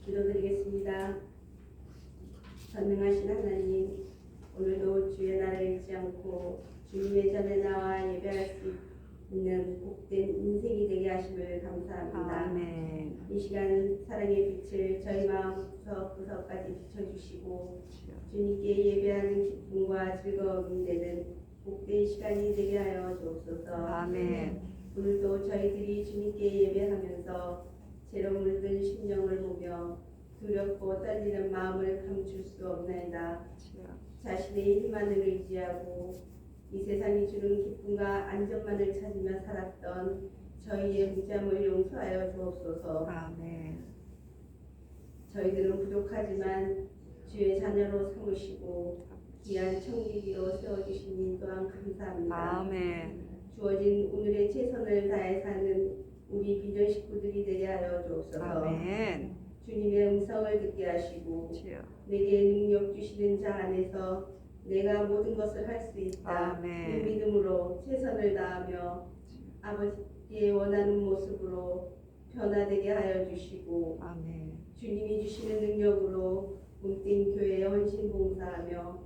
기도드리겠습니다. 전능하신 하나님, 오늘도 주의 날을 잊지 않고 주님의 전에 나와 예배할 수 있는 복된 인생이 되게 하심을 감사합니다. 아멘. 이 시간 사랑의 빛을 저희 마음 구석구석까지 비춰주시고 주님께 예배하는 기쁨과 즐거움이 되는 복된 시간이 되게 하여 주옵소서. 아멘. 오늘도 저희들이 주님께 예배하면서 죄로 물든 심령을 보며 두렵고 떨리는 마음을 감출 수 없나이다. 자신의 힘만을 의지하고 이 세상이 주는 기쁨과 안전만을 찾으며 살았던 저희의 무잠을 용서하여 주옵소서. 아멘. 저희들은 부족하지만 주의 자녀로 삼으시고 귀한 청지기로 세워주신 님 또한 감사합니다. 아멘. 주어진 오늘의 최선을 다해 사는 우리 비전 식구들이 되게 하여 주옵소서. 아멘. 주님의 음성을 듣게 하시고 주여. 내게 능력 주시는 자 안에서 내가 모든 것을 할 수 있다. 아멘. 이 믿음으로 최선을 다하며 아버지의 원하는 모습으로 변화되게 하여 주시고 아멘. 주님이 주시는 능력으로 몸된 교회에 헌신 봉사하며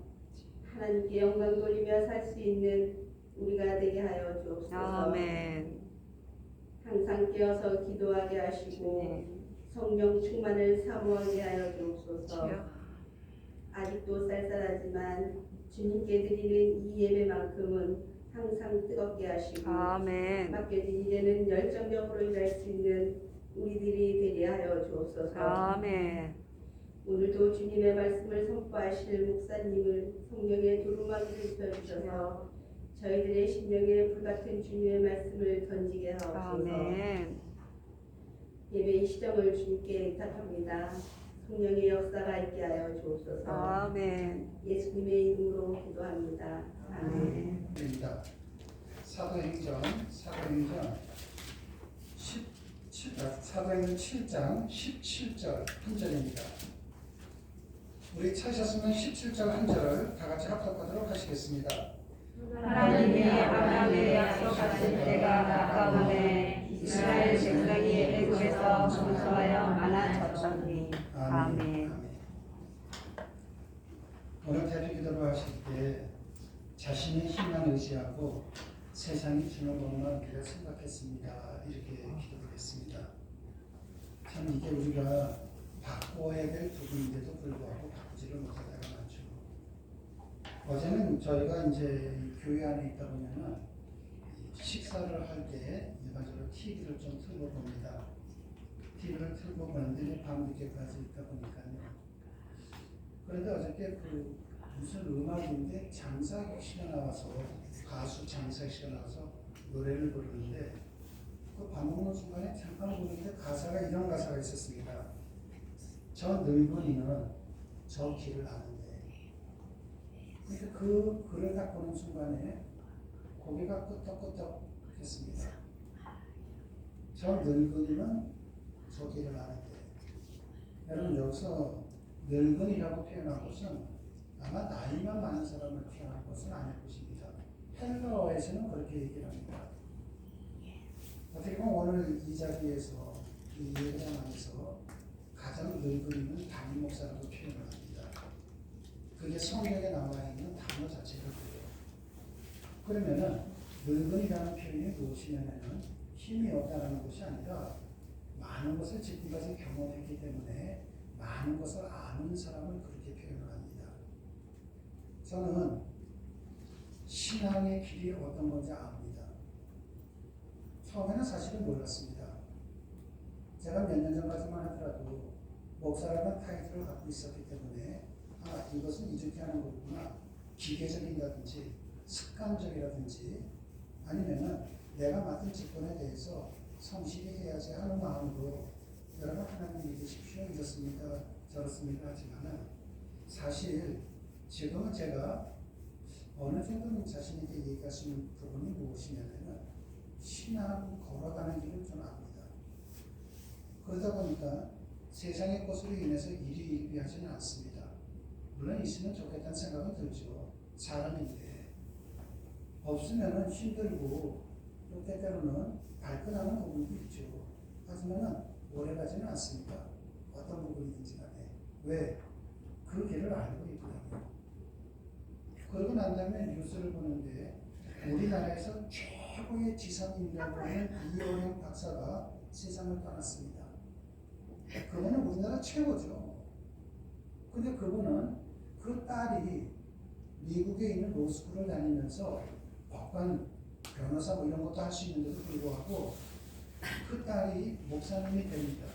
하나님께 영광 돌리며 살 수 있는 우리가 되게 하여 주옵소서. 아멘. 항상 깨어서 기도하게 하시고 성령 충만을 사모하게 하여 주옵소서. 주여. 아직도 쌀쌀하지만 주님께 드리는 이 예배만큼은 항상 뜨겁게 하시고 아멘. 맡겨진 이제는 열정적으로 일할 수 있는 우리들이 되게 하여 주옵소서. 아멘. 오늘도 주님의 말씀을 선포하실 목사님을 성령의 두루마기를 펴주셔서 저희들의 심령에 불같은 주님의 말씀을 던지게 하옵소서. 아멘. 예배의 시정을 주님께 의탁합니다. 성령의 역사가 있게 하여 주옵소서. 아멘. 예수님의 이름으로 기도합니다. 아멘. 사도행전 7장 17절 한 절입니다. 우리 찾으셨으면 17절 한 절을 다 같이 합독하도록 하시겠습니다. 하나님이 아브라함에게 약속하신 때가 가까우매 이스라엘 백성이 애굽에서 정수하여 많아졌더니. 아멘. 오늘 대비 기도를 하실 때 자신의 힘만 의지하고 세상이 주는 것만 우리가 생각했습니다. 이렇게 기도드렸습니다. 참 이게 우리가 바꿔야 될 부분인데도 불구하고 바꾸지를 못할 때가 많죠. 어제는 저희가 이제 교회 안에 있다 보면은 식사를 할 때 일반적으로 TV를 좀 틀고 봅니다. TV를 틀고 보는데 밤늦게까지 있다 보니까요. 그런데 어저께 무슨 음악인데 장사익 씨가 나와서 가수 장사익 씨가 나와서 노래를 부르는데 그 밥 먹는 순간에 잠깐 보는데 가사가 이런 가사가 있었습니다. 저 늙은이는 저 길을 아는데. 그러니까 그 글을 딱 보는 순간에 고개가 끄덕끄덕 했습니다. 저 늙은이는 저 길을 아는데. 여러분 여기서 늙은이라고 표현한 것은 아마 나이가 많은 사람을 표현한 것은 아닐 것입니다. 헬러어에서는 그렇게 얘기를 합니다. 어떻게 보면 오늘 이 자리에서 이 예배당 안에서 가장 늙은이는 담임 목사라고 표현을 합니다. 그게 성경에 나와 있는 단어 자체가 그래요. 그러면은 늙은이라는 표현이 무엇이냐면은 힘이 없다는 것이 아니라 많은 것을 지금까지 경험했기 때문에 많은 것을 아는 사람을 그렇게 표현을 합니다. 저는 신앙의 길이 어떤 건지 압니다. 처음에는 사실은 몰랐습니다. 제가 몇 년 전까지만 하더라도 목사라는 타이틀을 갖고 있었기 때문에 이것은 이렇게 하는 거구나. 기계적이라든지 습관적이라든지 아니면은 내가 맡은 직분에 대해서 성실히 해야지 하는 마음으로 여러분 하나님 믿으십시오 이렇습니다 저렇습니다 하지만은 사실 지금은 제가 어느 정도는 자신에게 얘기할 수 있는 부분이 무엇이냐면은 신앙 걸어가는 길을 좀 압니다. 그러다 보니까 세상의 것으로 인해서 일이 일비하지는 않습니다. 물론 있으면 좋겠다는 생각은 들죠. 사람인데 없으면은 힘들고 또 때때로는 발끈하는 부분도 있죠. 하지만은 오래 가지는 않습니다. 어떤 부분이든지 간에. 왜? 그 길을 알고 있거든요. 그러고 난 다음에 뉴스를 보는데 우리나라에서 최고의 지성인이라고 하는 이호영 박사가 세상을 떠났습니다. 그분은 우리나라 최고죠. 근데 그분은 그 딸이 미국에 있는 로스쿨을 다니면서 법관, 변호사 뭐 이런 것도 할 수 있는데도 불구하고 그 딸이 목사님이 됩니다.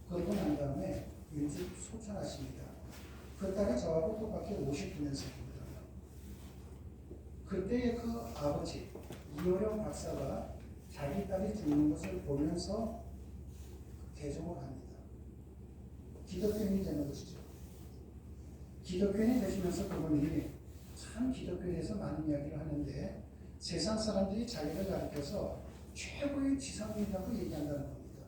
그러고 난 다음에 일찍 소천하십니다. 그 딸이 저하고 똑같이 59년생입니다. 그때의 그 아버지 이호영 박사가 자기 딸이 죽는 것을 보면서 개종을 합니다. 기독교인이 되는 것이죠. 기독교인이 되시면서 그분이 참 기독교에 대해서 많은 이야기를 하는데 세상 사람들이 자기를 가르쳐서 최고의 지성이라고 얘기한다는 겁니다.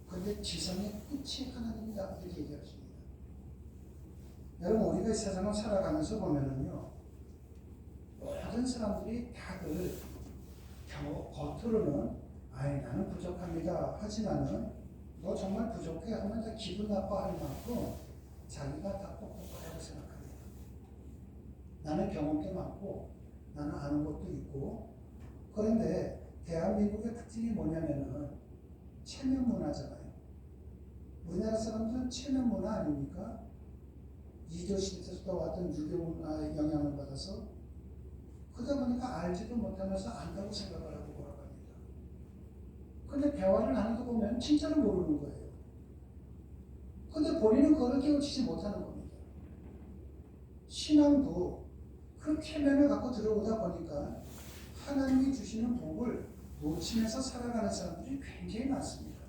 그런데 지성의 끝이 하나님이다 이렇게 얘기하십니다. 여러분 우리가 이 세상을 살아가면서 보면은요 모든 사람들이 다들 겉으로는 아이 나는 부족합니다 하지만은 너 정말 부족해 하면 다 기분 나빠할 만큼 자기가 다 똑똑하다고 생각합니다. 나는 경험도 많고 나는 아는 것도 있고. 그런데 대한민국의 특징이 뭐냐면은 체면 문화잖아요. 우리나라 사람들은 체면 문화 아닙니까? 이조시대에서 왔던 유교 문화의 영향을 받아서 그러다 보니까 알지도 못하면서 안다고 생각을 하고 돌아갑니다. 근데 대화를 나누다 보면 진짜로 모르는 거예요. 근데 본인은 그걸 깨우치지 못하는 겁니다. 신앙도 그 체면을 갖고 들어오다 보니까 하나님이 주시는 복을 놓치면서 살아가는 사람들이 굉장히 많습니다.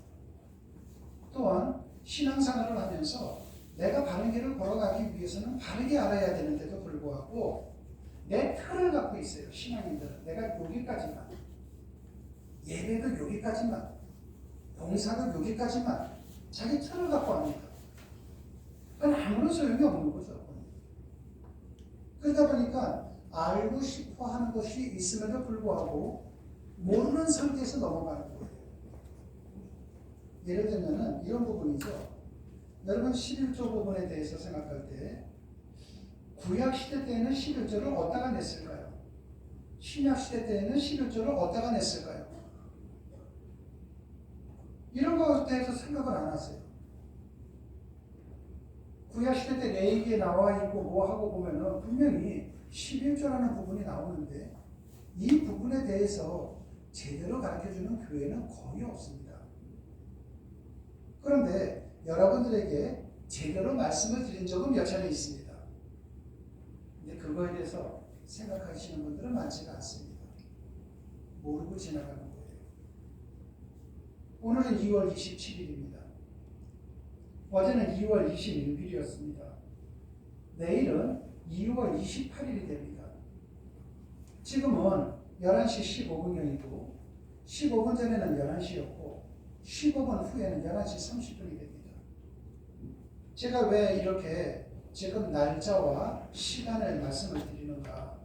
또한 신앙생활을 하면서 내가 바른 길을 걸어가기 위해서는 바르게 알아야 되는데도 불구하고 내 틀을 갖고 있어요. 신앙인들은 내가 여기까지만, 예배도 여기까지만, 봉사도 여기까지만 자기 틀을 갖고 합니다. 그건 아무런 소용이 없는 거죠. 그러다 보니까 알고 싶어 하는 것이 있음에도 불구하고 모르는 상태에서 넘어가는 거예요. 예를 들면 이런 부분이죠. 여러분 11조 부분에 대해서 생각할 때 구약 시대 때에는 11조를 어디다가 냈을까요? 신약 시대 때에는 11조를 어디다가 냈을까요? 이런 것에 대해서 생각을 안 하세요. 구약 시대 때 레위기에 나와 있고 뭐 하고 보면은 분명히 11조라는 부분이 나오는데 이 부분에 대해서 제대로 가르쳐주는 교회는 거의 없습니다. 그런데 여러분들에게 제대로 말씀을 드린 적은 몇 차례 있습니다. 근데 그거에 대해서 생각하시는 분들은 많지가 않습니다. 모르고 지나가는 거예요. 오늘은 2월 27일입니다. 어제는 2월 26일이었습니다. 내일은 2월 28일이 됩니다. 지금은 11시 15분경이고 15분 전에는 11시였고 15분 후에는 11시 30분이 됩니다. 제가 왜 이렇게 지금 날짜와 시간을 말씀을 드리는가?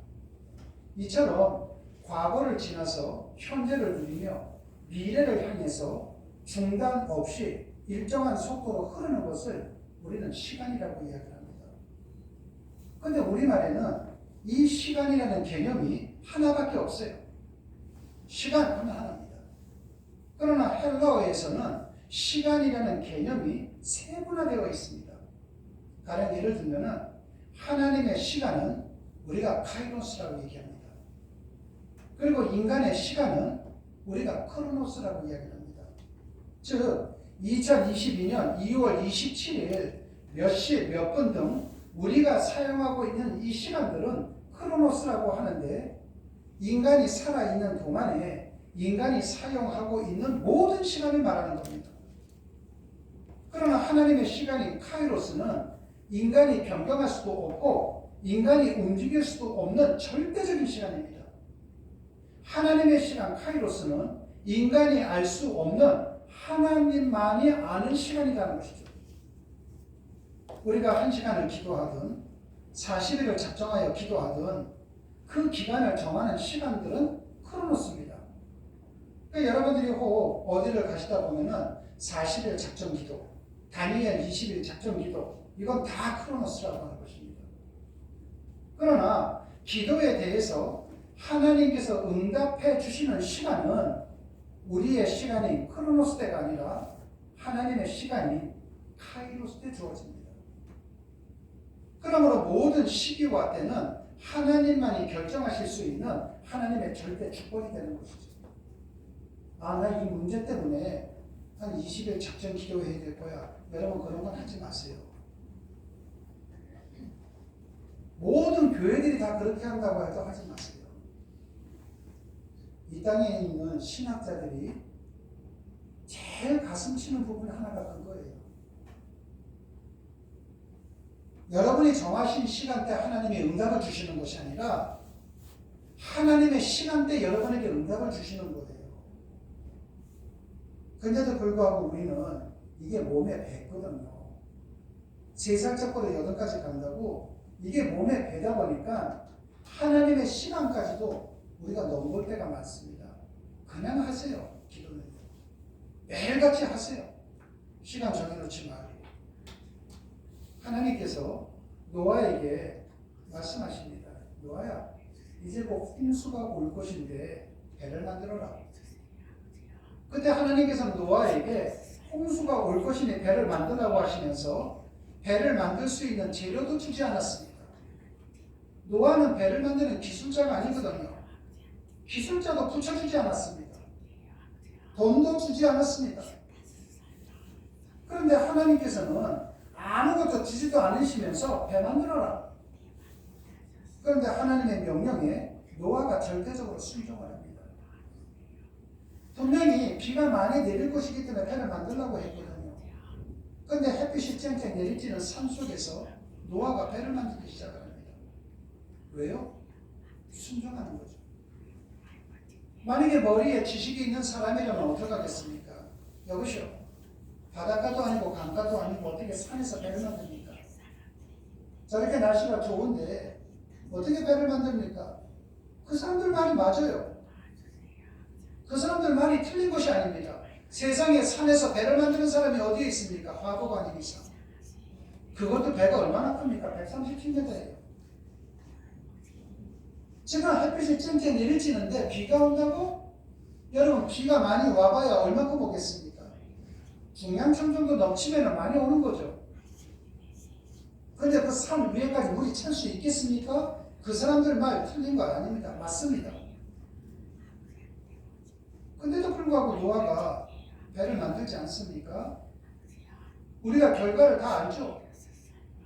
이처럼 과거를 지나서 현재를 누리며 미래를 향해서 중단 없이 일정한 속도로 흐르는 것을 우리는 시간이라고 이야기합니다. 그런데 우리말에는 이 시간이라는 개념이 하나밖에 없어요. 시간 하면 하나입니다. 그러나 헬라어에서는 시간이라는 개념이 세분화되어 있습니다. 가령 예를 들면 하나님의 시간은 우리가 카이로스라고 얘기합니다. 그리고 인간의 시간은 우리가 크로노스라고 이야기합니다. 즉 2022년 2월 27일 몇 시 몇 분 등 우리가 사용하고 있는 이 시간들은 크로노스라고 하는데 인간이 살아있는 동안에 인간이 사용하고 있는 모든 시간을 말하는 겁니다. 그러나 하나님의 시간인 카이로스는 인간이 변경할 수도 없고 인간이 움직일 수도 없는 절대적인 시간입니다. 하나님의 시간 카이로스는 인간이 알 수 없는 하나님만이 아는 시간이라는 것이죠. 우리가 1시간을 기도하든 40일을 작정하여 기도하든 그 기간을 정하는 시간들은 크로노스입니다. 그러니까 여러분들이 혹 어디를 가시다 보면은 40일 작정 기도, 다니엘 20일 작전 기도, 이건 다 크로노스라고 하는 것입니다. 그러나 기도에 대해서 하나님께서 응답해 주시는 시간은 우리의 시간인 크로노스 때가 아니라 하나님의 시간인 카이로스 때 주어집니다. 그러므로 모든 시기와 때는 하나님만이 결정하실 수 있는 하나님의 절대 축복이 되는 것이죠. 아, 나 이 문제 때문에 한 20일 작전 기도해야 될 거야. 여러분 그런 건 하지 마세요. 모든 교회들이 다 그렇게 한다고 해도 하지 마세요. 이 땅에 있는 신학자들이 제일 가슴 치는 부분 하나가 그거예요. 여러분이 정하신 시간대 하나님이 응답을 주시는 것이 아니라 하나님의 시간대 여러분에게 응답을 주시는 거예요. 근데도 불구하고 우리는 이게 몸에 배거든요. 3살짜리보다 8까지 간다고 이게 몸에 배다 보니까 하나님의 시간까지도 우리가 넘볼 때가 많습니다. 그냥 하세요. 기도는 매일같이 하세요. 시간 정해놓지 말고. 하나님께서 노아에게 말씀하십니다. 노아야, 이제 곧 홍수가 올 것인데 배를 만들어라. 그때 하나님께서는 노아에게 홍수가 올 것이니 배를 만들라고 하시면서 배를 만들 수 있는 재료도 주지 않았습니다. 노아는 배를 만드는 기술자가 아니거든요. 기술자도 붙여주지 않았습니다. 돈도 주지 않았습니다. 그런데 하나님께서는 아무것도 주지도 않으시면서 배 만들어라. 그런데 하나님의 명령에 노아가 절대적으로 순종을 합니다. 분명히 비가 많이 내릴 것이기 때문에 배를 만들려고 했거든요. 그런데 햇빛이 쨍쨍 내리쬐는 산 속에서 노아가 배를 만들기 시작을 합니다. 왜요? 순종하는 거죠. 만약에 머리에 지식이 있는 사람이라면 어떻게 하겠습니까? 여보시오. 바닷가도 아니고 강가도 아니고 어떻게 산에서 배를 만듭니까? 저렇게 날씨가 좋은데 어떻게 배를 만듭니까? 그 사람들 말이 맞아요. 그 사람들 말이 틀린 것이 아닙니다. 세상에 산에서 배를 만드는 사람이 어디에 있습니까? 화보가 아닌 이상. 그것도 배가 얼마나 큽니까? 137m예요. 지금 햇빛이 쨍쨍 내리쬐는데 비가 온다고? 여러분 비가 많이 와봐야 얼마큼 오겠습니까? 중량천 정도 넘치면 많이 오는 거죠. 그런데 그 산 위에까지 물이 찰 수 있겠습니까? 그 사람들 말 틀린 거 아닙니다. 맞습니다. 근데도 불구하고 노아가 배를 만들지 않습니까? 우리가 결과를 다 알죠.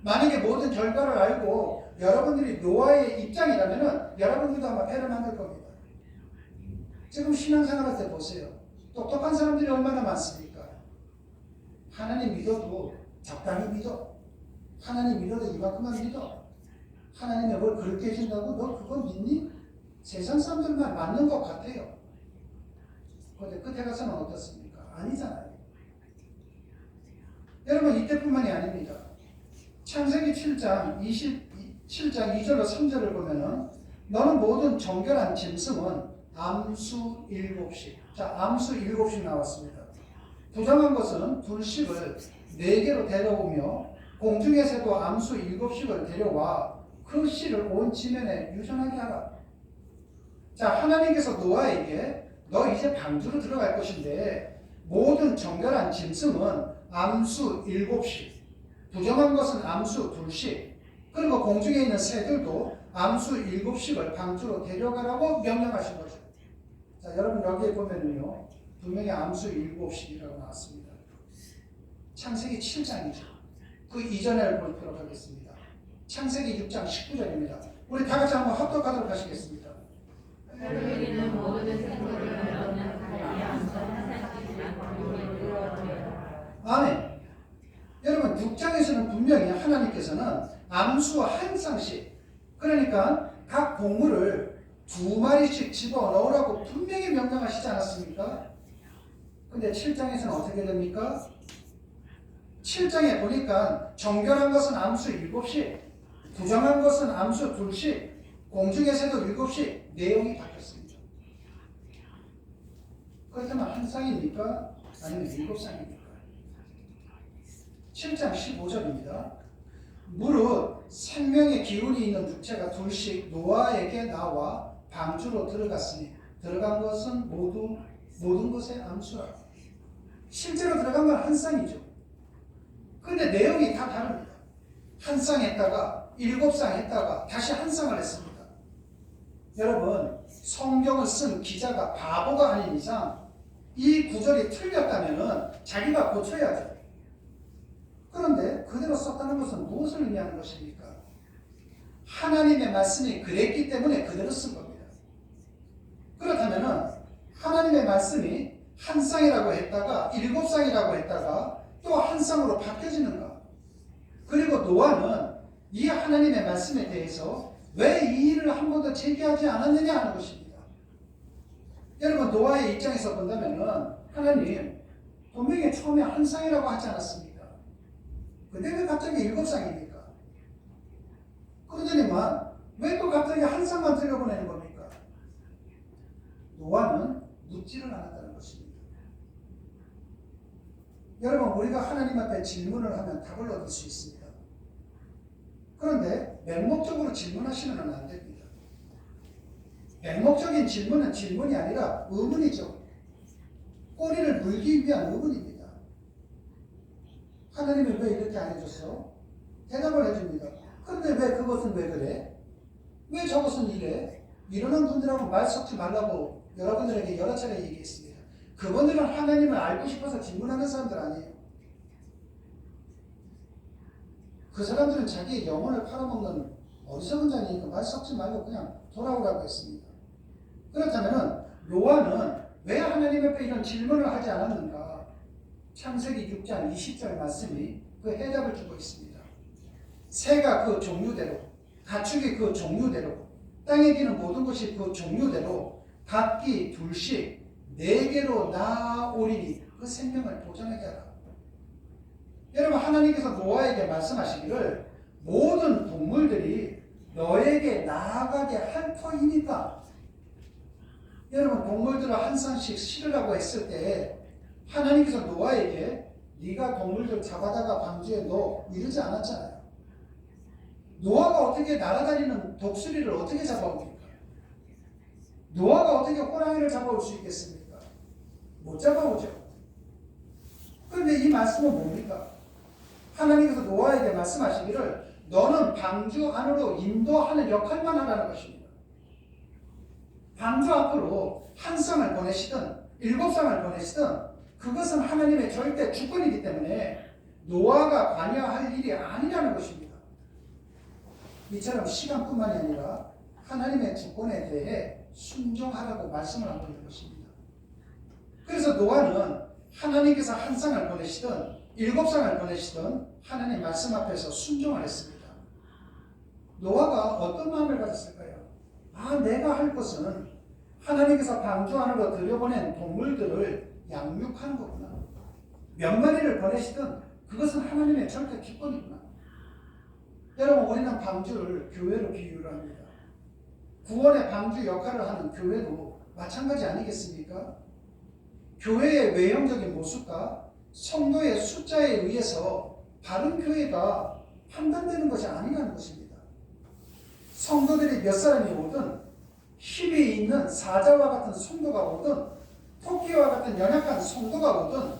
만약에 모든 결과를 알고 여러분들이 노아의 입장이라면 여러분들도 아마 배를 만들 겁니다. 지금 신앙생활할 때 보세요. 똑똑한 사람들이 얼마나 많습니까? 하나님 믿어도 적당히 믿어. 하나님 믿어도 이만큼만 믿어. 하나님이 뭘 그렇게 해준다고 너 그거 믿니? 세상 사람들만 맞는 것 같아요. 그런데 끝에 가서는 어떻습니까? 아니잖아요. 여러분 이때뿐만이 아닙니다. 창세기 7장 2절로 3절을 보면은 너는 모든 정결한 짐승은 암수 7씩. 자, 암수 7씩 나왔습니다. 부정한 것은 둘씩을 4개로 데려오며 공중의 새도 암수 7씩을 데려와 그 씨를 온 지면에 유전하게 하라. 자, 하나님께서 노아에게 너 이제 방주로 들어갈 것인데 모든 정결한 짐승은 암수 7씩, 부정한 것은 암수 2씩, 그리고 공중에 있는 새들도 암수 7씩을 방주로 데려가라고 명령하신 거죠. 자, 여러분 여기에 보면은요, 분명히 암수 7씩이라고 나왔습니다. 창세기 7장이죠. 그 이전을 보도록 하겠습니다. 창세기 6장 19절입니다. 우리 다 같이 한번 합독하도록 하시겠습니다. 흙을 있는 모든 생물을 너는 아멘. 여러분 6장에서는 분명히 하나님께서는 암수 한 쌍씩, 그러니까 각 동물을 2마리씩 집어넣으라고 분명히 명령하시지 않았습니까? 근데 7장에서는 어떻게 됩니까? 7장에 보니까 정결한 것은 암수 7씩, 부정한 것은 암수 2씩, 공중의 새도 7씩, 내용이 바뀌었습니다. 그렇다면 한 쌍입니까? 아니면 7쌍입니까? 7장 15절입니다. 무릇 생명의 기운이 있는 육체가 둘씩 노아에게 나와 방주로 들어갔으니 들어간 것은 모든 것의 암수라. 실제로 들어간 건 한 쌍이죠. 근데 내용이 다 다릅니다. 한 쌍 했다가 7쌍 했다가 다시 한 쌍을 했습니다. 여러분, 성경을 쓴 기자가 바보가 아닌 이상 이 구절이 틀렸다면 자기가 고쳐야죠. 그런데 그대로 썼다는 것은 무엇을 의미하는 것입니까? 하나님의 말씀이 그랬기 때문에 그대로 쓴 겁니다. 그렇다면 하나님의 말씀이 한 쌍이라고 했다가 7쌍이라고 했다가 또 한 쌍으로 바뀌어지는가? 그리고 노아는 이 하나님의 말씀에 대해서 왜 이 일을 한 번도 제기하지 않았느냐 하는 것입니다. 여러분, 노아의 입장에서 본다면 하나님 분명히 처음에 한 쌍이라고 하지 않았습니까? 근데 왜 갑자기 7쌍입니까? 그러더니만 왜 또 갑자기 한 쌍만 들여보내는 겁니까? 노아는 묻지를 않았다는 것입니다. 여러분, 우리가 하나님 앞에 질문을 하면 답을 얻을 수 있습니다. 그런데 맹목적으로 질문하시면 안 됩니다. 맹목적인 질문은 질문이 아니라 의문이죠. 꼬리를 물기 위한 의문입니다. 하나님이 왜 이렇게 안 해줬어? 대답을 해줍니다. 그런데 왜 그것은 왜 그래? 왜 저것은 이래? 이러는 분들하고 말 섞지 말라고 여러분들에게 여러 차례 얘기했습니다. 그분들은 하나님을 알고 싶어서 질문하는 사람들 아니에요. 그 사람들은 자기의 영혼을 팔아먹는 어리석은 자니까 말 섞지 말고 그냥 돌아오라고 했습니다. 그렇다면 노아는 왜 하나님 앞에 이런 질문을 하지 않았는가? 창세기 6장 20절 말씀이 그 해답을 주고 있습니다. 새가 그 종류대로, 가축이 그 종류대로, 땅에 기는 모든 것이 그 종류대로 각기 둘씩 4개로 나오리니 그 생명을 보존하게 하라. 여러분, 하나님께서 노아에게 말씀하시기를 모든 동물들이 너에게 나아가게 할 터이니까. 여러분, 동물들을 한 쌍씩 실으라고 했을 때 하나님께서 노아에게 네가 동물들 잡아다가 방주에 넣어 이러지 않았잖아요. 노아가 어떻게 날아다니는 독수리를 어떻게 잡아옵니까? 노아가 어떻게 호랑이를 잡아올 수 있겠습니까? 못 잡아오죠. 그런데 이 말씀은 뭡니까? 하나님께서 노아에게 말씀하시기를 너는 방주 안으로 인도하는 역할만 하라는 것입니다. 방주 앞으로 한 쌍을 보내시든 7쌍을 보내시든 그것은 하나님의 절대 주권이기 때문에 노아가 관여할 일이 아니라는 것입니다. 이처럼 시간뿐만이 아니라 하나님의 주권에 대해 순종하라고 말씀을 하고 있는 것입니다. 그래서 노아는 하나님께서 한 쌍을 보내시든 7쌍을 보내시든 하나님 말씀 앞에서 순종을 했습니다. 노아가 어떤 마음을 가졌을까요? 내가 할 것은 하나님께서 방주 안으로 들여보낸 동물들을 양육하는 거구나. 몇 마리를 보내시든 그것은 하나님의 절대 기권이구나. 여러분, 우리는 방주를 교회로 비유를 합니다. 구원의 방주 역할을 하는 교회도 마찬가지 아니겠습니까? 교회의 외형적인 모습과 성도의 숫자에 의해서 바른 교회가 판단되는 것이 아니라는 것입니다. 성도들이 몇 사람이 오든 힘이 있는 사자와 같은 성도가 오든 토끼와 같은 연약한 성도가 오든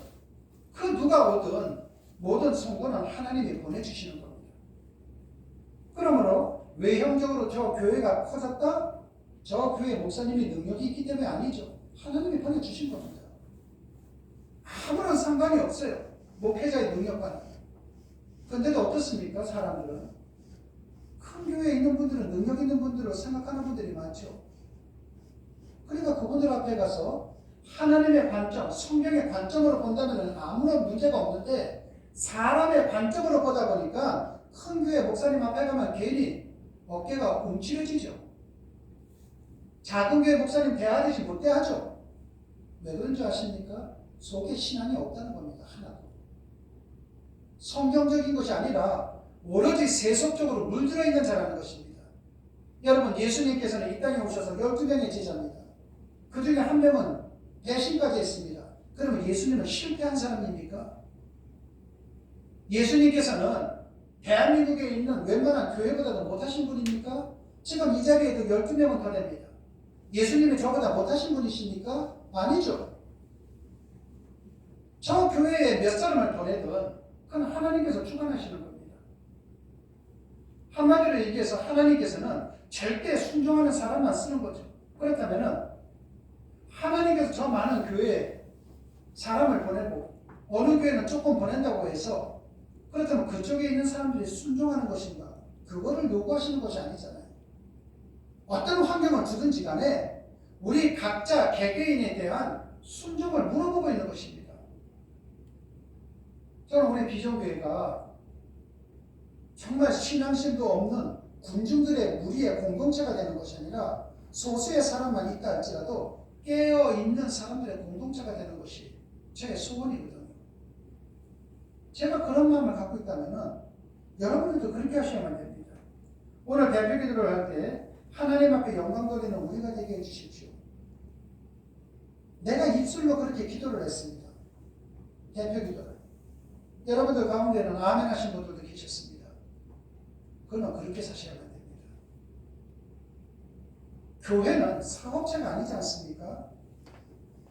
그 누가 오든 모든 성도는 하나님이 보내주시는 겁니다. 그러므로 외형적으로 저 교회가 커졌다? 저 교회 목사님이 능력이 있기 때문에 아니죠. 하나님이 보내주신 겁니다. 아무런 상관이 없어요. 목회자의 능력과는. 그런데도 어떻습니까? 사람들은 큰 교회에 있는 분들은 능력 있는 분들을 생각하는 분들이 많죠. 그러니까 그분들 앞에 가서 하나님의 관점, 성경의 관점으로 본다면 아무런 문제가 없는데 사람의 관점으로 보다 보니까 큰 교회 목사님 앞에 가면 괜히 어깨가 움츠려지죠. 작은 교회 목사님 대하듯이 못 대하죠. 왜 그런 줄 아십니까? 속에 신앙이 없다는 겁니다. 하나도. 성경적인 것이 아니라 오로지 세속적으로 물들어 있는 자라는 것입니다. 여러분, 예수님께서는 이 땅에 오셔서 12명의 제자입니다. 그 중에 한 명은 배신까지 했습니다. 그러면 예수님은 실패한 사람입니까? 예수님께서는 대한민국에 있는 웬만한 교회보다도 못하신 분입니까? 지금 이 자리에도 12명은 더 됩니다. 예수님이 저보다 못하신 분이십니까? 아니죠. 저 교회에 몇 사람을 보내든 그건 하나님께서 주관하시는 겁니다. 한마디로 얘기해서 하나님께서는 절대 순종하는 사람만 쓰는 거죠. 그렇다면 하나님께서 저 많은 교회에 사람을 보내고 어느 교회는 조금 보낸다고 해서 그렇다면 그쪽에 있는 사람들이 순종하는 것인가? 그거를 요구하시는 것이 아니잖아요. 어떤 환경을 주든지 간에 우리 각자 개개인에 대한 순종을 물어보고 있는 것입니다. 저는 우리 비전교회가 정말 신앙심도 없는 군중들의 무리의 공동체가 되는 것이 아니라 소수의 사람만 있다 할지라도 깨어있는 사람들의 공동체가 되는 것이 제 소원이거든요. 제가 그런 마음을 갖고 있다면 여러분들도 그렇게 하셔야만 됩니다. 오늘 대표 기도를 할 때 하나님 앞에 영광 돌리는 우리가 되게 해주십시오. 내가 입술로 그렇게 기도를 했습니다. 대표 기도를. 여러분들 가운데는 아멘 하신 분들도 계셨습니다. 그러나 그렇게 사셔야만 됩니다. 교회는 사업체가 아니지 않습니까?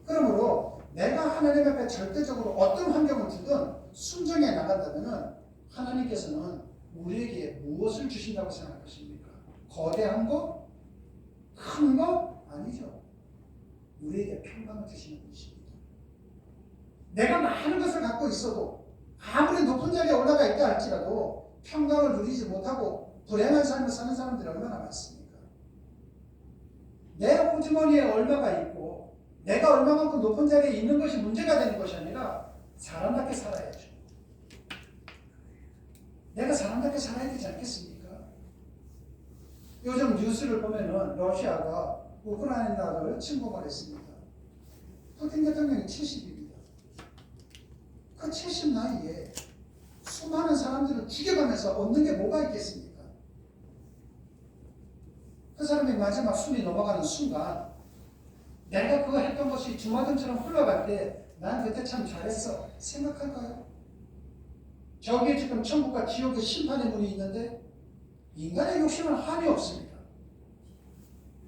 그러므로 내가 하나님 앞에 절대적으로 어떤 환경을 주든 순종해 나간다면 하나님께서는 우리에게 무엇을 주신다고 생각할 것입니까? 거대한 거? 큰 거? 아니죠. 우리에게 평강을 주시는 분이십니다. 내가 많은 것을 갖고 있어도 아무리 높은 자리에 올라가 있다 할지라도 평강을 누리지 못하고 불행한 삶을 사는 사람들이 얼마나 많습니까? 내 호주머니에 얼마가 있고 내가 얼마만큼 높은 자리에 있는 것이 문제가 되는 것이 아니라 사람답게 살아야죠. 내가 사람답게 살아야 되지 않겠습니까? 요즘 뉴스를 보면은 러시아가 우크라이나를 침공을 했습니다. 푸틴 대통령이 70입니다. 그 70 나이에 수많은 사람들을 죽여가면서 얻는 게 뭐가 있겠습니까? 그 사람이 마지막 숨이 넘어가는 순간 내가 그거 했던 것이 주마등처럼 흘러갈 때 난 그때 참 잘했어 생각할까요? 저기에 지금 천국과 지옥의 심판의 문이 있는데 인간의 욕심은 한이 없습니다.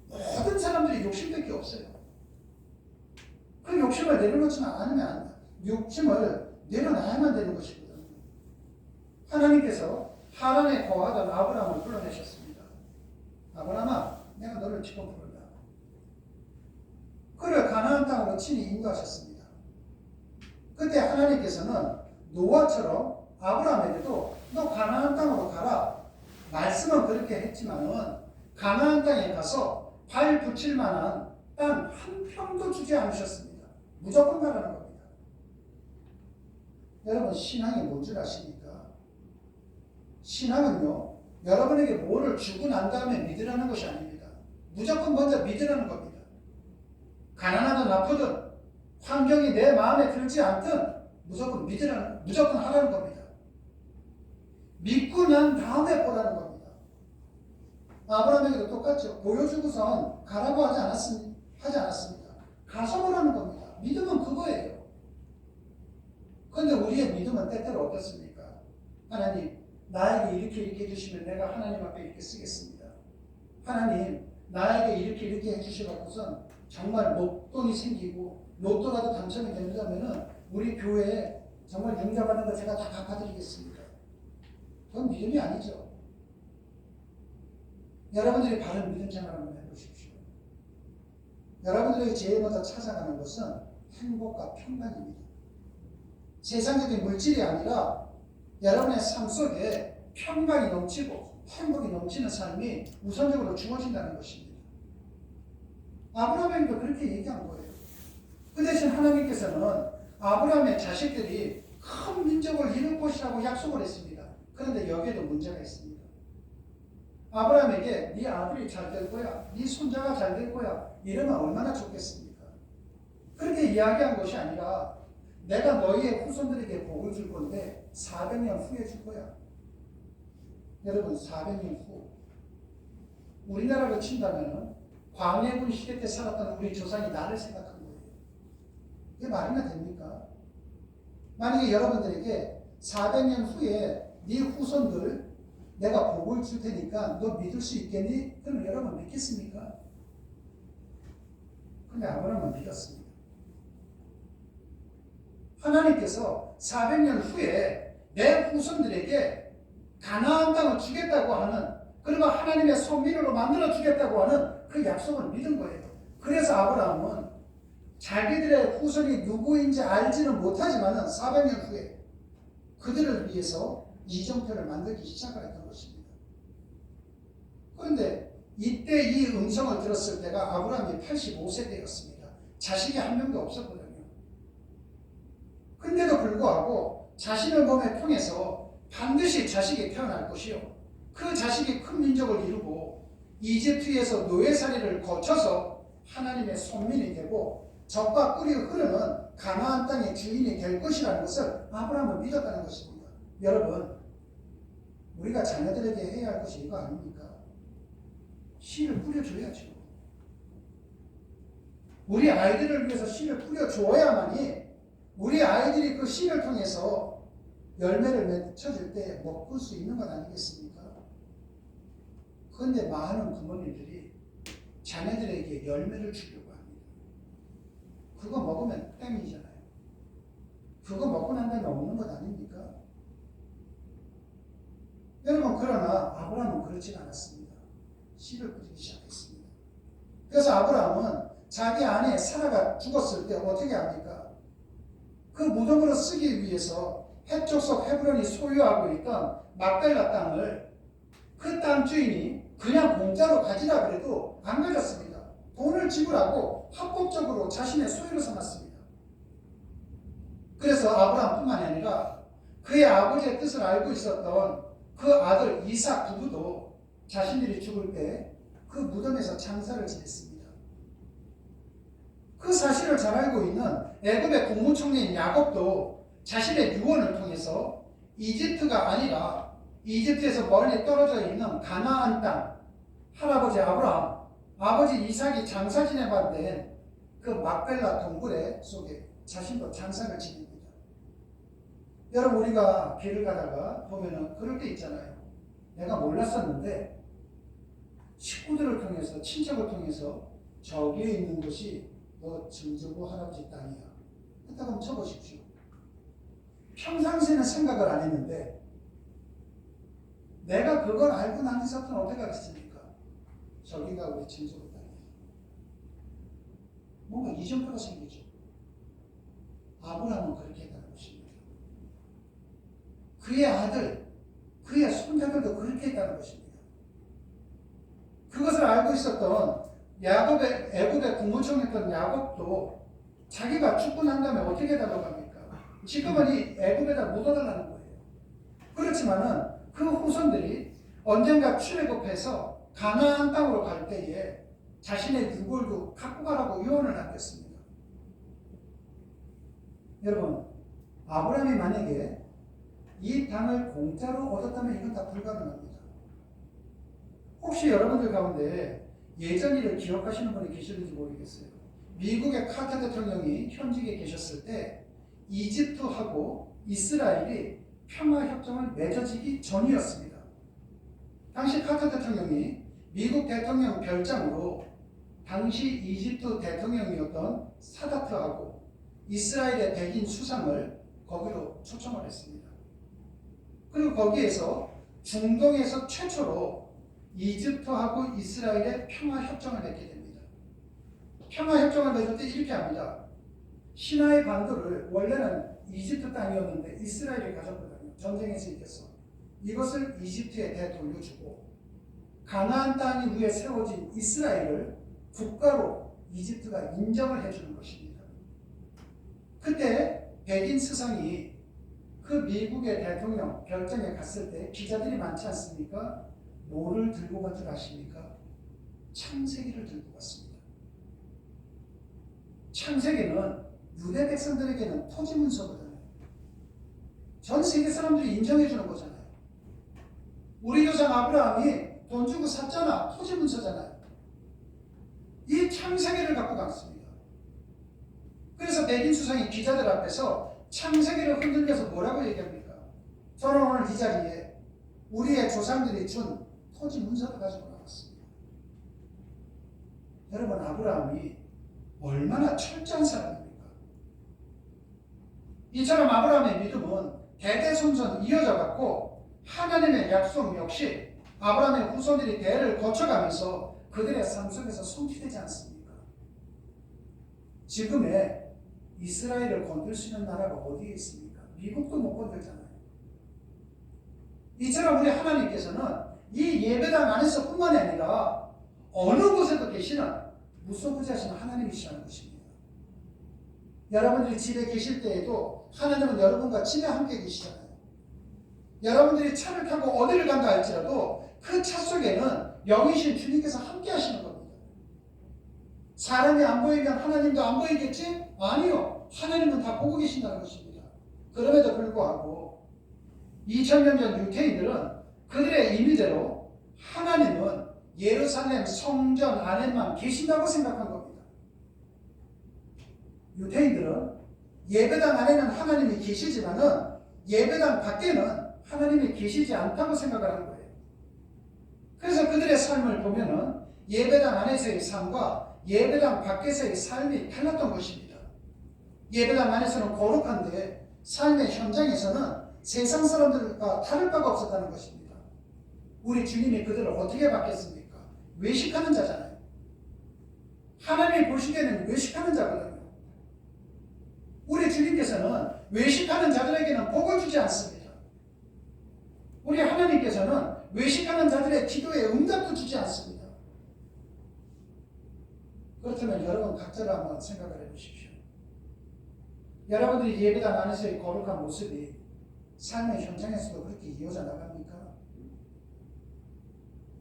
모든 사람들이 욕심밖에 없어요. 그 욕심을 내려놓지만 않으면 욕심을 내려놔야만 되는 것이거든요. 하나님께서 하란에 거하던 아브라함을 불러내셨습니다. 아브라함아, 내가 너를 지금 부른다. 그를 가나안 땅으로 친히 인도하셨습니다. 그때 하나님께서는 노아처럼 아브라함에게도 너 가나안 땅으로 가라. 말씀은 그렇게 했지만은 가나안 땅에 가서 발 붙일 만한 땅 한 평도 주지 않으셨습니다. 무조건 가라는 겁니다. 여러분 신앙이 뭔 줄 아십니까? 신앙은요 여러분에게 뭐를 주고 난 다음에 믿으라는 것이 아닙니다. 무조건 먼저 믿으라는 겁니다. 가난하든 아프든 환경이 내 마음에 들지 않든 무조건 믿으라는, 무조건 하라는 겁니다. 믿고 난 다음에 보라는 겁니다. 아브라함에게도 똑같죠. 보여주고선 가라고 하지 않았습니다. 가서 보라는 겁니다. 믿음은 그거예요. 그런데 우리의 믿음은 때때로 어떻습니까? 하나님, 나에게 이렇게 해주시면 내가 하나님 앞에 이렇게 쓰겠습니다. 하나님, 나에게 이렇게 해주시고선 정말 목돈이 생기고 로또라도 당첨이 된다면 우리 교회에 정말 융자받는 거 제가 다 갚아드리겠습니다. 그건 믿음이 아니죠. 여러분들이 바른 믿음 생활 한번 해보십시오. 여러분들에게 제일 먼저 찾아가는 것은 행복과 평강입니다. 세상적인 물질이 아니라 여러분의 삶 속에 평강이 넘치고 행복이 넘치는 삶이 우선적으로 주어진다는 것입니다. 아브라함에게도 그렇게 얘기한 거예요. 그 대신 하나님께서는 아브라함의 자식들이 큰 민족을 이룰 것이라고 약속을 했습니다. 그런데 여기에도 문제가 있습니다. 아브라함에게 네 아들이 잘 될 거야, 네 손자가 잘 될 거야 이러면 얼마나 좋겠습니까? 그렇게 이야기한 것이 아니라 내가 너희의 후손들에게 복을 줄 건데 400년 후에 줄 거야. 여러분 400년 후 우리나라로 친다면 광해군 시대 때 살았던 우리 조상이 나를 생각한 거예요. 이게 말이나 됩니까? 만약에 여러분들에게 400년 후에 네 후손들 내가 복을 줄 테니까 너 믿을 수 있겠니? 그럼 여러분 믿겠습니까? 근데 아브라함은 믿었습니다. 하나님께서 400년 후에 내 후손들에게 가나안 땅을 주겠다고 하는, 그리고 하나님의 손민으로 만들어 주겠다고 하는 그 약속을 믿은 거예요. 그래서 아브라함은 자기들의 후손이 누구인지 알지는 못하지만 400년 후에 그들을 위해서 이정표를 만들기 시작했던 것입니다. 그런데 이때 이 음성을 들었을 때가 아브라함이 85세 되었습니다. 자식이 한 명도 없었거든요. 근데도 불구하고 자신의 몸을 통해서 반드시 자식이 태어날 것이요, 그 자식이 큰 민족을 이루고 이집트에서 노예살이를 거쳐서 하나님의 손민이 되고 젖과 꿀이 흐르는 가나안 땅의 주인이 될 것이라는 것을 아브라함은 믿었다는 것입니다. 여러분, 우리가 자녀들에게 해야 할 것이 이거 아닙니까? 씨를 뿌려줘야죠. 우리 아이들을 위해서 씨를 뿌려줘야만이 우리 아이들이 그 씨를 통해서 열매를 맺혀질 때 먹을 수 있는 것 아니겠습니까? 그런데 많은 부모님들이 자녀들에게 열매를 주려고 합니다. 그거 먹으면 땡이잖아요. 그거 먹고 난 다음에 없는 것 아닙니까? 여러분, 그러나 아브라함은 그렇지 않았습니다. 씨를 뿌리기 시작했습니다. 그래서 아브라함은 자기 아내 사라가 죽었을 때 어떻게 합니까? 그 무덤으로 쓰기 위해서 해족속 헤브론이 소유하고 있던 막벨라 땅을 그 땅 주인이 그냥 공짜로 가지라 그래도 안 가졌습니다. 돈을 지불하고 합법적으로 자신의 소유로 삼았습니다. 그래서 아브라함뿐만 아니라 그의 아버지의 뜻을 알고 있었던 그 아들 이삭 부부도 자신들이 죽을 때 그 무덤에서 장사를 지냈습니다. 그 사실을 잘 알고 있는 애굽의 국무총리인 야곱도 자신의 유언을 통해서 이집트가 아니라 이집트에서 멀리 떨어져 있는 가나안 땅, 할아버지 아브라함, 아버지 이삭이 장사 지내봤던 그 막벨라 동굴에 속에 자신도 장사를 지냅니다. 여러분, 우리가 길을 가다가 보면은 그럴 때 있잖아요. 내가 몰랐었는데 식구들을 통해서, 친척을 통해서 저기에 있는 곳이 너 증조부 할아버지 땅이야. 그렇다고 한번 쳐보십시오. 평상시에는 생각을 안 했는데 내가 그걸 알고 난 뒤부터는 어떻게 하겠습니까? 저기가 우리 증조부 땅이야. 뭔가 이정표가 생기죠. 아브라함은 그렇게 했다는 것입니다. 그의 아들, 그의 손자들도 그렇게 했다는 것입니다. 그것을 알고 있었던 애굽의 국무총리였던 야곱도 자기가 죽고 난 다음에 어떻게 해달라고 합니까? 지금은 이 애굽에다 묻어달라는 거예요. 그렇지만은 그 후손들이 언젠가 출애굽해서 가나안 땅으로 갈 때에 자신의 유골도 갖고 가라고 유언을 남겼습니다. 여러분, 아브라함이 만약에 이 땅을 공짜로 얻었다면 이건 다 불가능합니다. 혹시 여러분들 가운데 예전 일을 기억하시는 분이 계시는지 모르겠어요. 미국의 카터 대통령이 현직에 계셨을 때 이집트하고 이스라엘이 평화협정을 맺어지기 전이었습니다. 당시 카터 대통령이 미국 대통령 별장으로 당시 이집트 대통령이었던 사다트하고 이스라엘의 백인 수상을 거기로 초청을 했습니다. 그리고 거기에서 중동에서 최초로 이집트하고 이스라엘의 평화협정을 맺게 됩니다. 평화협정을 맺을 때 이렇게 합니다. 시나이 반도를 원래는 이집트 땅이었는데 이스라엘이 가졌거든요. 전쟁에서 이겨서. 이것을 이집트에 되돌려주고 가나안 땅 위에 세워진 이스라엘을 국가로 이집트가 인정을 해주는 것입니다. 그때 백인 스상이 그 미국의 대통령 별장에 갔을 때 기자들이 많지 않습니까? 뭐를 들고 간 줄 아십니까? 창세기를 들고 갔습니다. 창세기는 유대 백성들에게는 토지 문서거든요. 전 세계 사람들이 인정해 주는 거잖아요. 우리 조상 아브라함이 돈 주고 샀잖아. 토지 문서잖아요. 이 창세기를 갖고 갔습니다. 그래서 백인 수상이 기자들 앞에서 창세기를 흔들면서 뭐라고 얘기합니까? 저는 오늘 이 자리에 우리의 조상들이 준 토지 문서를 가지고 나왔습니다. 여러분, 아브라함이 얼마나 철저한 사람입니까? 이처럼 아브라함의 믿음은 대대손손 이어져 갔고 하나님의 약속 역시 아브라함의 후손들이 대를 거쳐가면서 그들의 삶 속에서 성취되지 않습니까? 지금의 이스라엘을 건들 수 있는 나라가 어디에 있습니까? 미국도 못 건들잖아요. 이처럼 우리 하나님께서는 이 예배당 안에서 뿐만이 아니라 어느 곳에도 계시는 무소부지하신 하나님이시라는 것입니다. 여러분들이 집에 계실 때에도 하나님은 여러분과 집에 함께 계시잖아요. 여러분들이 차를 타고 어디를 간다 할지라도 그 차 속에는 영이신 주님께서 함께 하시는 겁니다. 사람이 안 보이면 하나님도 안 보이겠지? 아니요. 하나님은 다 보고 계신다는 것입니다. 그럼에도 불구하고 2000년 전 유태인들은 그들의 임의대로 하나님은 예루살렘 성전 안에만 계신다고 생각한 겁니다. 유태인들은 예배당 안에는 하나님이 계시지만은 예배당 밖에는 하나님이 계시지 않다고 생각을 하는 거예요. 그래서 그들의 삶을 보면은 예배당 안에서의 삶과 예배당 밖에서의 삶이 달랐던 것입니다. 예배당 안에서는 거룩한데 삶의 현장에서는 세상 사람들과 다를 바가 없었다는 것입니다. 우리 주님이 그들을 어떻게 받겠습니까? 외식하는 자잖아요. 하나님이 보시기에는 외식하는 자거든요. 우리 주님께서는 외식하는 자들에게는 복을 주지 않습니다. 우리 하나님께서는 외식하는 자들의 기도에 응답도 주지 않습니다. 그렇다면 여러분 각자를 한번 생각을 해보십시오. 여러분들이 예배당 안에서의 거룩한 모습이 삶의 현장에서도 그렇게 이어져 나갑니까?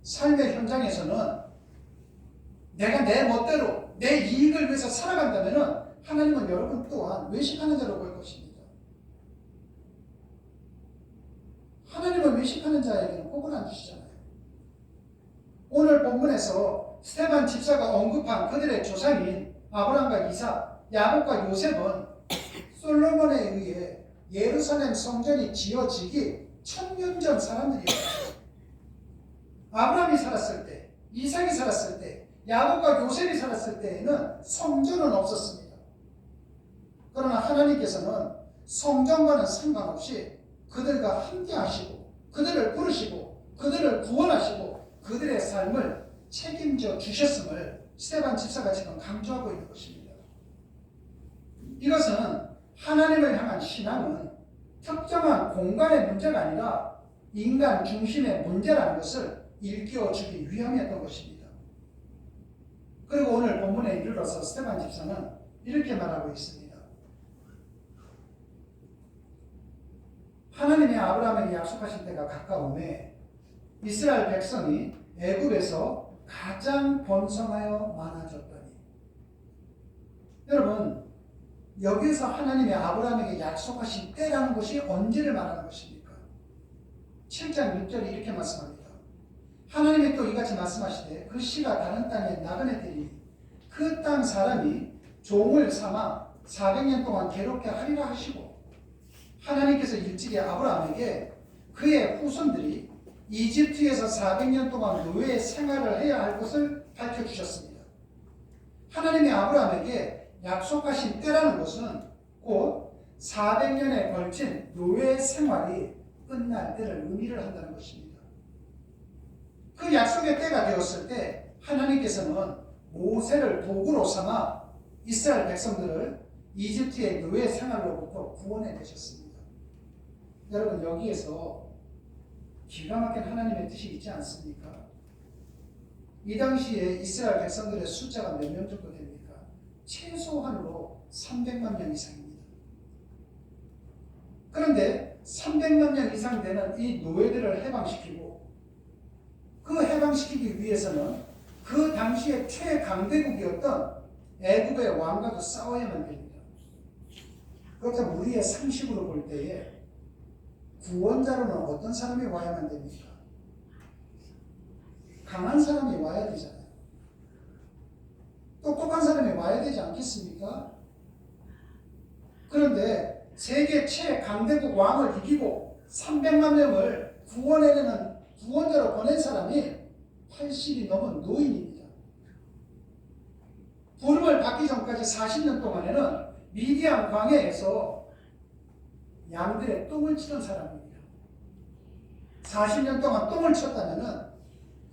삶의 현장에서는 내가 내 멋대로 내 이익을 위해서 살아간다면 하나님은 여러분 또한 외식하는 자로 볼 것입니다. 하나님은 외식하는 자에게는 복을 안 주시잖아요. 오늘 본문에서 스데반 집사가 언급한 그들의 조상인 아브라함과 이삭, 야곱과 요셉은 솔로몬에 의해 예루살렘 성전이 지어지기 1000년 전 사람들이었어요. 아브라함이 살았을 때, 이삭이 살았을 때, 야곱과 요셉이 살았을 때에는 성전은 없었습니다. 그러나 하나님께서는 성전과는 상관없이 그들과 함께 하시고 그들을 부르시고 그들을 구원하시고 그들의 삶을 책임져 주셨음을 스데반 집사가 지금 강조하고 있는 것입니다. 이것은 하나님을 향한 신앙은 특정한 공간의 문제가 아니라 인간 중심의 문제라는 것을 일깨워주기 위함이었던 것입니다. 그리고 오늘 본문에 이르러서 스데반 집사는 이렇게 말하고 있습니다. 하나님이 아브라함에게 약속하신 때가 가까우매 이스라엘 백성이 애굽에서 가장 번성하여 많아졌더니. 여러분, 여기에서 하나님이 아브라함에게 약속하신 때라는 것이 언제를 말하는 것입니까? 7장 6절이 이렇게 말씀합니다. 하나님이 또 이같이 말씀하시되 그 씨가 다른 땅에 나그네 되리니 그 땅 사람이 종을 삼아 400년 동안 괴롭게 하리라 하시고, 하나님께서 일찍이 아브라함에게 그의 후손들이 이집트에서 400년 동안 노예 생활을 해야 할 것을 밝혀주셨습니다. 하나님이 아브라함에게 약속하신 때라는 것은 곧 400년에 걸친 노예 생활이 끝날 때를 의미를 한다는 것입니다. 그 약속의 때가 되었을 때 하나님께서는 모세를 도구로 삼아 이스라엘 백성들을 이집트의 노예 생활로부터 구원해 내셨습니다. 여러분, 여기에서 기가 막힌 하나님의 뜻이 있지 않습니까? 이 당시에 이스라엘 백성들의 숫자가 몇 명 정도 됩니까? 최소한으로 300만 명 이상입니다. 그런데 300만 명 이상 되는 이 노예들을 해방시키고, 그 해방시키기 위해서는 그 당시에 최강대국이었던 애굽의 왕과도 싸워야만 됩니다. 그렇다면 우리의 상식으로 볼 때에 구원자로는 어떤 사람이 와야만 됩니까? 강한 사람이 와야 되잖아요. 똑똑한 사람이 와야 되지 않겠습니까? 그런데 세계 최강대국 왕을 이기고 300만 명을 구원해내는 구원자로 보낸 사람이 80이 넘은 노인입니다. 부름을 받기 전까지 40년 동안에는 미디안 광야에서 양들의 똥을 치던 사람입니다. 40년 동안 똥을 쳤다면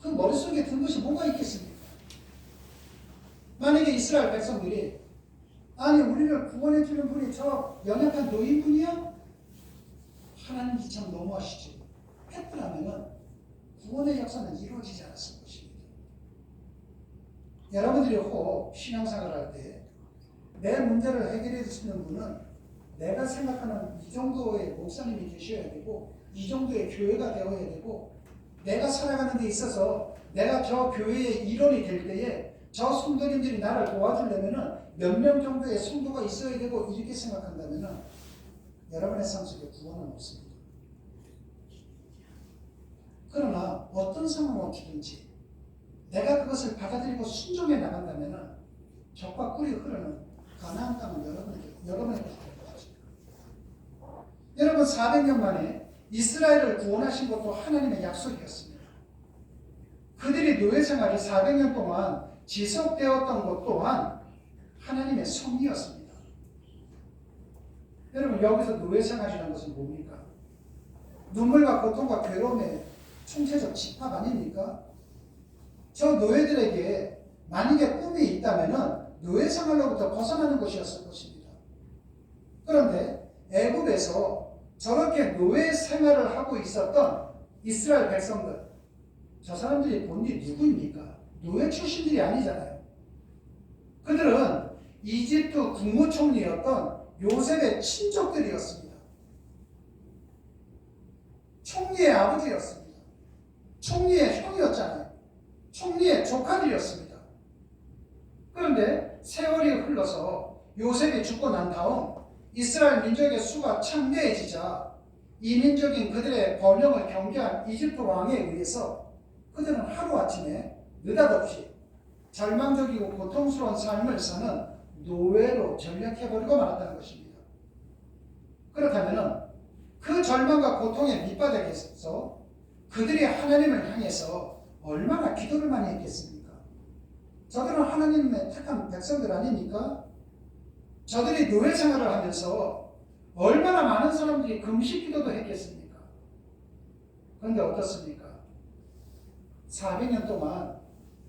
그 머릿속에 든 것이 뭐가 있겠습니까? 만약에 이스라엘 백성들이 아니 우리를 구원해주는 분이 저 연약한 노인분이야? 하나님이 참 너무하시죠. 했더라면 구원의 역사는 이루어지지 않았을 것입니다. 여러분들이 혹 신앙생활 할 때 내 문제를 해결해 주시는 분은 내가 생각하는 이 정도의 목사님이 계셔야 되고 이 정도의 교회가 되어야 되고 내가 살아가는 데 있어서 내가 저 교회의 일원이 될 때에 저 성도님들이 나를 도와주려면 몇 명 정도의 성도가 있어야 되고 이렇게 생각한다면 여러분의 삶 속에 구원은 없습니다. 그러나 어떤 상황이 오든지 내가 그것을 받아들이고 순종해 나간다면 적과 꿀이 흐르는 가나안 땅은 여러분에게 될 것입니다. 여러분 400년 만에 이스라엘을 구원하신 것도 하나님의 약속이었습니다. 그들이 노예 생활이 400년 동안 지속되었던 것 또한 하나님의 섭리였습니다. 여러분 여기서 노예 생활이라는 것은 뭡니까? 눈물과 고통과 괴로움의 총체적 집합 아닙니까? 저 노예들에게 만약에 꿈이 있다면 노예 생활로부터 벗어나는 것이었을 것입니다. 그런데 애굽에서 저렇게 노예 생활을 하고 있었던 이스라엘 백성들, 저 사람들이 본디 누구입니까? 노예 출신들이 아니잖아요. 그들은 이집트 국무총리였던 요셉의 친족들이었습니다. 총리의 아버지였습니다. 총리의 형이었잖아요. 총리의 조카들이었습니다. 그런데 세월이 흘러서 요셉이 죽고 난 다음 이스라엘 민족의 수가 창대해지자 이민족인 그들의 번영을 경계한 이집트 왕에 의해서 그들은 하루아침에 느닷없이 절망적이고 고통스러운 삶을 사는 노예로 전락해버리고 말았다는 것입니다. 그렇다면 그 절망과 고통의 밑바닥에서 그들이 하나님을 향해서 얼마나 기도를 많이 했겠습니까? 저들은 하나님의 택한 백성들 아닙니까? 저들이 노예 생활을 하면서 얼마나 많은 사람들이 금식 기도도 했겠습니까? 그런데 어떻습니까? 400년 동안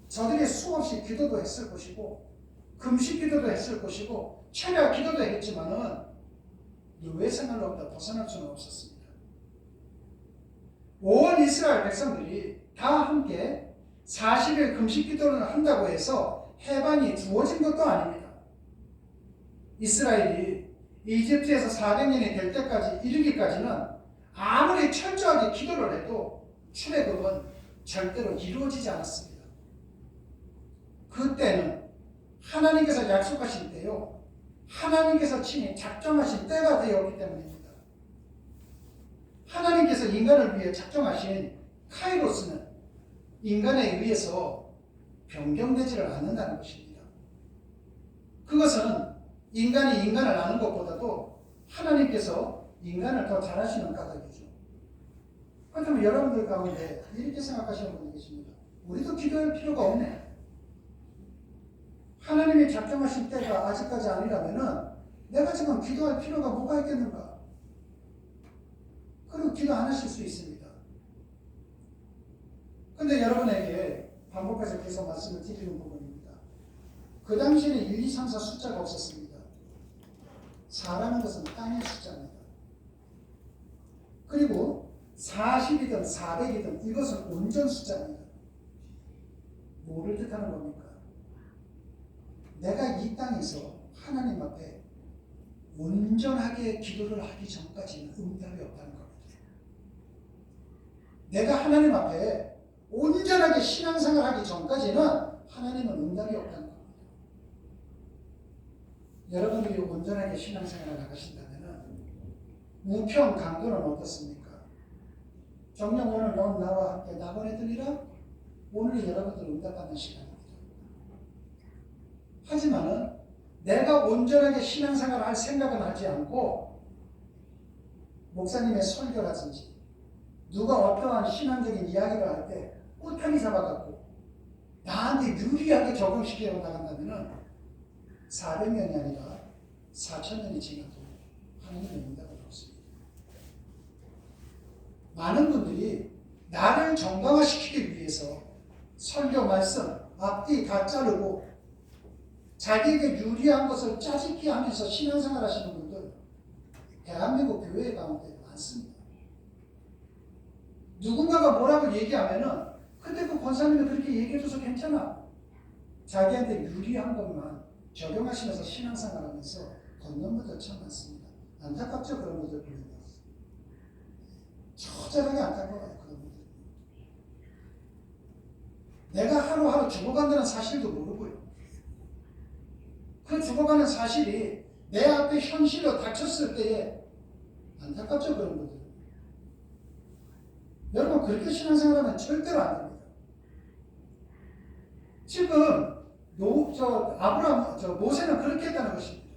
저들이 수없이 기도도 했을 것이고 금식 기도도 했을 것이고 철야 기도도 했지만은 노예 생활로부터 벗어날 수는 없었습니다. 온 이스라엘 백성들이 다 함께 40일 금식 기도를 한다고 해서 해방이 주어진 것도 아닙니다. 이스라엘이 이집트에서 400년이 될 때까지 이르기까지는 아무리 철저하게 기도를 해도 출애굽은 절대로 이루어지지 않았습니다. 그때는 하나님께서 약속하신 때요, 하나님께서 친히 작정하신 때가 되었기 때문입니다. 하나님께서 인간을 위해 작정하신 카이로스는 인간에 의해서 변경되지를 않는다는 것입니다. 그것은 인간이 인간을 아는 것보다도 하나님께서 인간을 더 잘하시는 까닭이죠. 그렇다면 여러분들 가운데 이렇게 생각하시는 분이 계십니다. 우리도 기도할 필요가 없네. 하나님이 작정하신 때가 아직까지 아니라면 내가 지금 기도할 필요가 뭐가 있겠는가? 그리고 기도 안 하실 수 있습니다. 그런데 여러분에게 반복해서 계속 말씀을 드리는 부분입니다. 그 당시에는 1, 2, 3, 4 숫자가 없었습니다. 4라는 것은 땅의 숫자입니다. 그리고 40이든 400이든 이것은 온전 숫자입니다. 뭐를 뜻하는 겁니까? 내가 이 땅에서 하나님 앞에 온전하게 기도를 하기 전까지는 응답이 없다는 겁니다. 내가 하나님 앞에 온전하게 신앙생활하기 전까지는 하나님은 응답이 없다는 겁니다. 여러분들이 온전하게 신앙생활을 나가신다면 우평 강도는 어떻습니까? 정녕 오늘 넌 나와 함께 나보내드리라. 오늘이 여러분들 응답받는 시간입니다. 하지만은 내가 온전하게 신앙생활을 할 생각은 하지 않고 목사님의 설교라든지 누가 어떠한 신앙적인 이야기를 할 때 꼬타리 잡아갖고 나한테 유리하게 적용시키려고 나간다면 400년이 아니라 4,000년이 지나도 하나님의 응답은 없습니다. 많은 분들이 나를 정당화시키기 위해서 설교 말씀 앞뒤 다 자르고 자기에게 유리한 것을 짜집기 하면서 신앙생활 하시는 분들 대한민국 교회 가운데 많습니다. 누군가가 뭐라고 얘기하면은 근데 그 권사님이 그렇게 얘기해줘서 괜찮아. 자기한테 유리한 것만 적용하시면서 신앙생활 하면서 걷는 분들 참 많습니다. 안타깝죠? 그런 분들 보면. 처절하게 안타까워요. 그런 분들. 내가 하루하루 죽어간다는 사실도 모르고요. 그 죽어가는 사실이 내 앞에 현실로 닥쳤을 때에 안타깝죠? 그런 분들. 여러분 그렇게 신앙생활하면 절대로 안 됩니다. 지금 모세는 그렇게 했다는 것입니다.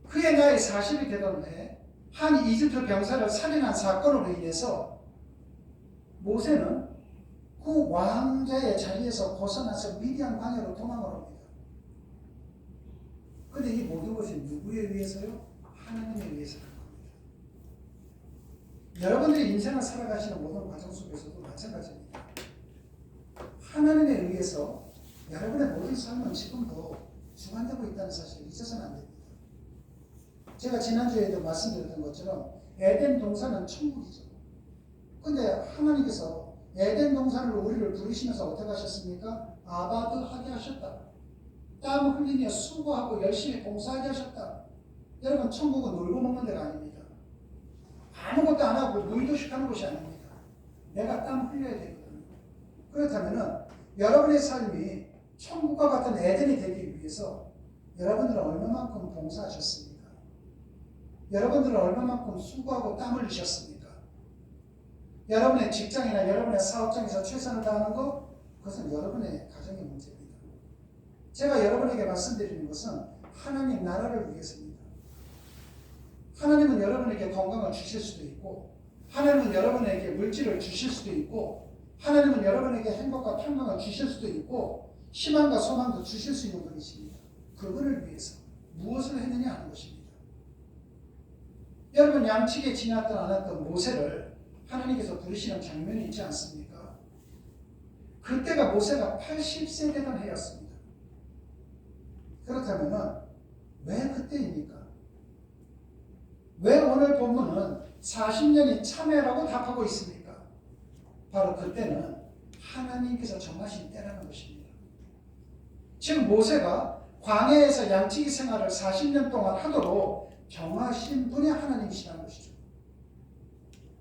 그의 나이 40이 되던 해 한 이집트 병사를 살인한 사건으로 인해서 모세는 그 왕자의 자리에서 벗어나서 미디안 광야로 도망을 옵니다. 그런데 이 모든 것이 누구에 의해서요? 하나님에 의해서 그런 겁니다. 여러분들이 인생을 살아가시는 모든 과정 속에서도 마찬가지입니다. 하나님에 의해서 여러분의 모든 삶은 지금도 주관되고 있다는 사실을 잊어서는 안 됩니다. 제가 지난주에도 말씀드렸던 것처럼 에덴 동산은 천국이죠. 근데 하나님께서 에덴 동산으로 우리를 부르시면서 어떻게 하셨습니까? 아바드 하게 하셨다. 땀 흘리며 수고하고 열심히 봉사하게 하셨다. 여러분 천국은 놀고 먹는 데가 아닙니다. 아무것도 안 하고 무의도식 하는 곳이 아닙니다. 내가 땀 흘려야 되거든요. 그렇다면 여러분의 삶이 천국과 같은 에덴이 되기 위해서 여러분들은 얼마만큼 봉사하셨습니까? 여러분들은 얼마만큼 수고하고 땀 흘리셨습니까? 여러분의 직장이나 여러분의 사업장에서 최선을 다하는 것, 그것은 여러분의 가정의 문제입니다. 제가 여러분에게 말씀드리는 것은 하나님 나라를 위해서입니다. 하나님은 여러분에게 건강을 주실 수도 있고, 하나님은 여러분에게 물질을 주실 수도 있고, 하나님은 여러분에게 행복과 평강을 주실 수도 있고, 희망과 소망도 주실 수 있는 분이십니다. 그분을 위해서 무엇을 했느냐 하는 것입니다. 여러분 양측에 지났던 않았던 모세를 하나님께서 부르시는 장면이 있지 않습니까? 그때가 모세가 80세 되던 해였습니다. 그렇다면 왜 그때입니까? 왜 오늘 본문은 40년이 참회라고 답하고 있습니까? 바로 그때는 하나님께서 정하신 때라는 것입니다. 지금 모세가 광야에서 양치기 생활을 40년 동안 하도록 정하신 분이 하나님이시라는 것이죠.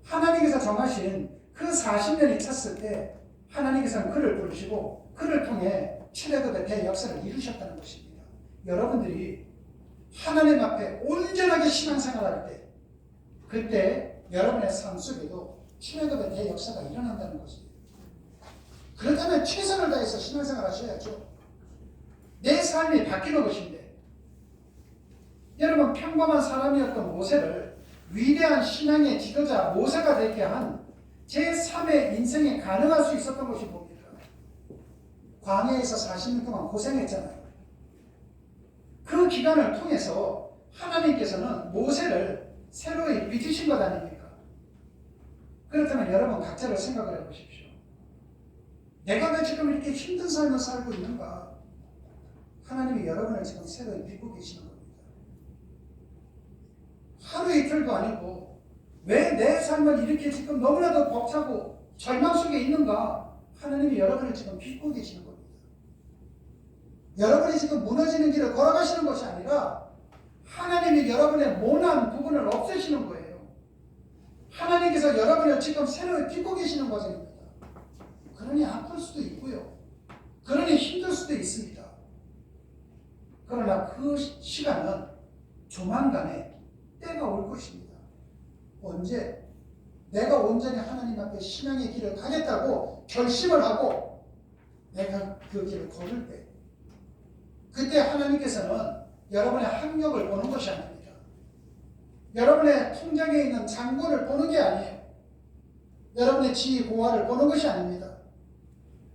하나님께서 정하신 그 40년이 찼을 때 하나님께서는 그를 부르시고 그를 통해 출애굽의 대역사를 이루셨다는 것입니다. 여러분들이 하나님 앞에 온전하게 신앙생활할 때 그때 여러분의 삶 속에도 출애굽의 대역사가 일어난다는 것입니다. 그렇다면 최선을 다해서 신앙생활 하셔야죠. 내 삶이 바뀌는 것인데 여러분 평범한 사람이었던 모세를 위대한 신앙의 지도자 모세가 되게 한 제3의 인생이 가능할 수 있었던 것이 뭡니까? 광야에서 40년 동안 고생했잖아요. 그 기간을 통해서 하나님께서는 모세를 새로이 빚으신 것 아닙니까? 그렇다면 여러분 각자를 생각을 해보십시오. 내가 왜 지금 이렇게 힘든 삶을 살고 있는가? 하나님이 여러분을 지금 새로이 빚고 계시는 겁니다. 하루 이틀도 아니고 왜 내 삶을 이렇게 지금 너무나도 벅차고 절망 속에 있는가? 하나님이 여러분을 지금 빚고 계시는 겁니다. 여러분이 지금 무너지는 길을 걸어가시는 것이 아니라 하나님이 여러분의 모난 부분을 없애시는 거예요. 하나님께서 여러분을 지금 새로 빚고 계시는 과정입니다. 그러니 아플 수도 있고요. 그러니 힘들 수도 있습니다. 그러나 그 시간은 조만간에 때가 올 것입니다. 언제? 내가 온전히 하나님 앞에 신앙의 길을 가겠다고 결심을 하고 내가 그 길을 걸을 때 그때 하나님께서는 여러분의 학력을 보는 것이 아닙니다. 여러분의 통장에 있는 잔고를 보는 게 아니에요. 여러분의 지위 고하를 보는 것이 아닙니다.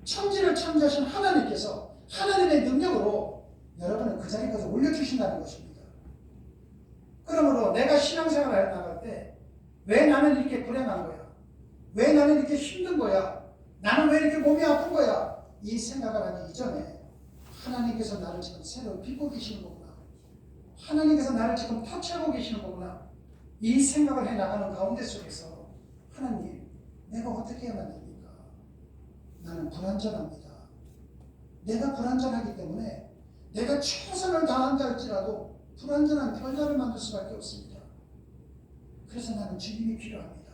천지를 창조하신 하나님께서 하나님의 능력으로 여러분을 그 자리까지 올려주신다는 것입니다. 그러므로 내가 신앙생활을 나갈 때 왜 나는 이렇게 불행한 거야? 왜 나는 이렇게 힘든 거야? 나는 왜 이렇게 몸이 아픈 거야? 이 생각을 하기 이전에 하나님께서 나를 지금 새로 빚고 계시는 거구나. 하나님께서 나를 지금 터치하고 계시는 거구나. 이 생각을 해나가는 가운데 속에서 하나님, 내가 어떻게 해야만 됩니까? 나는 불완전합니다. 내가 불완전하기 때문에 내가 최선을 다한다 할지라도 불완전한 결과를 만들 수밖에 없습니다. 그래서 나는 주님이 필요합니다.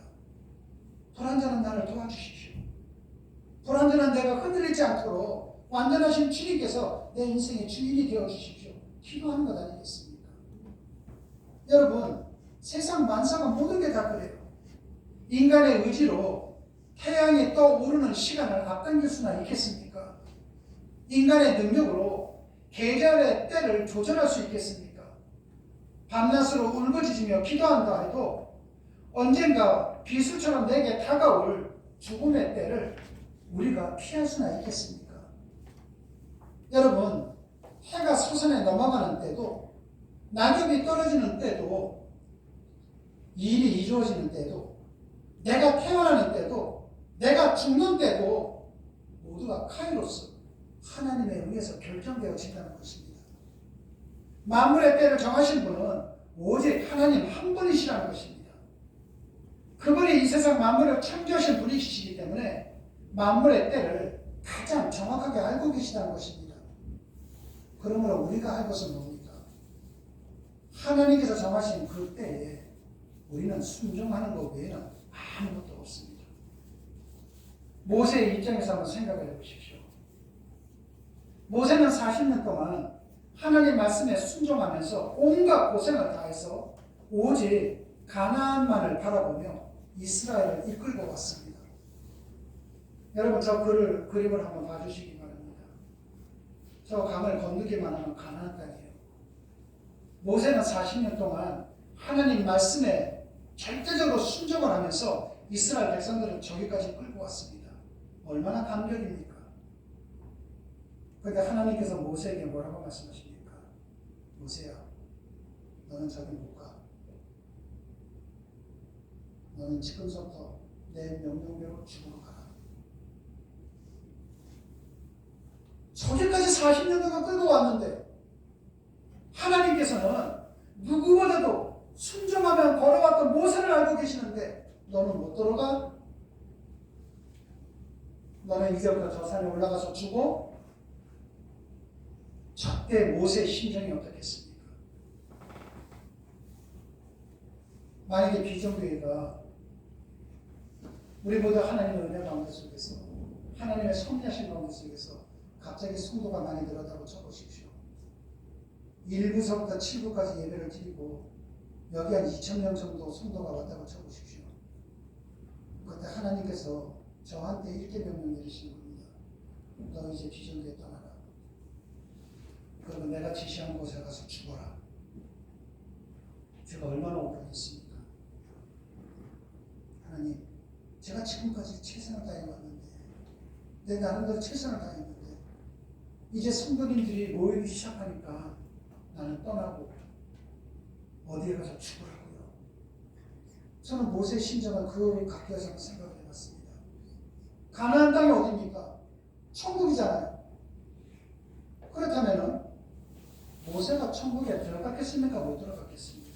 불완전한 나를 도와주십시오. 불완전한 내가 흔들리지 않도록 완전하신 주님께서 내 인생의 주인이 되어주십시오. 기도하는 것 아니겠습니까? 여러분, 세상 만사가 모든 게 다 그래요. 인간의 의지로 태양이 떠오르는 시간을 앞당길 수나 있겠습니까? 인간의 능력으로 계절의 때를 조절할 수 있겠습니까? 밤낮으로 울부짖으며 기도한다 해도 언젠가 비수처럼 내게 다가올 죽음의 때를 우리가 피할 수나 있겠습니까? 여러분, 해가 서산에 넘어가는 때도, 낙엽이 떨어지는 때도, 일이 이루어지는 때도, 내가 태어나는 때도, 내가 죽는 때도 모두가 카이로스, 하나님에 의해서 결정되어진다는 것입니다. 만물의 때를 정하신 분은 오직 하나님 한 분이시라는 것입니다. 그분이 이 세상 만물을 창조하신 분이시기 때문에 만물의 때를 가장 정확하게 알고 계시다는 것입니다. 그러므로 우리가 할 것은 뭡니까? 하나님께서 정하신 그 때에 우리는 순종하는 것 외에는 아무것도 없습니다. 모세의 입장에서 한번 생각을 해보십시오. 모세는 40년 동안 하나님 말씀에 순종하면서 온갖 고생을 다해서 오직 가나안만을 바라보며 이스라엘을 이끌고 왔습니다. 여러분, 저 그림을 한번 봐주시기 바랍니다. 저 강을 건너기만 하면 가나안 땅이에요. 모세는 40년 동안 하나님 말씀에 절대적으로 순종을 하면서 이스라엘 백성들을 저기까지 끌고 왔습니다. 얼마나 감격입니까? 그런데 하나님께서 모세에게 뭐라고 말씀하십니까? 모세야, 너는 저기 못 가. 너는 지금부터 내 명령대로 죽으러 가라. 저기까지 40년 동안 끌고 왔는데 하나님께서는 누구보다도 순종하며 걸어왔던 모세를 알고 계시는데 너는 못 들어가? 너는 이제부터 저 산에 올라가서 죽어? 저때 모세의 심정이 어떻겠습니까? 만약에 비정교회가 우리 모두 하나님의 은혜 가운데 속에서 하나님의 섭리하신 가운데 속에서 갑자기 성도가 많이 늘었다고 쳐보십시오. 1부서부터 7부까지 예배를 드리고 여기 한 2,000명 정도 성도가 왔다고 쳐보십시오. 그때 하나님께서 저한테 이렇게 명령 내리시는 겁니다. 너 이제 비정교회 떠나라. 그러면 내가 지시한 곳에 가서 죽어라. 제가 얼마나 억울했습니까? 하나님, 제가 지금까지 최선을 다해왔는데, 내 나름대로 최선을 다했는데, 이제 성도님들이 모이기 시작하니까 나는 떠나고 어디에 가서 죽으라고요. 저는 모세의 심정을 그 각도에서 생각을 해봤습니다. 가나안 땅이 어디입니까? 천국이잖아요. 그렇다면은 모세가 천국에 들어갔겠습니까? 못 들어갔겠습니까?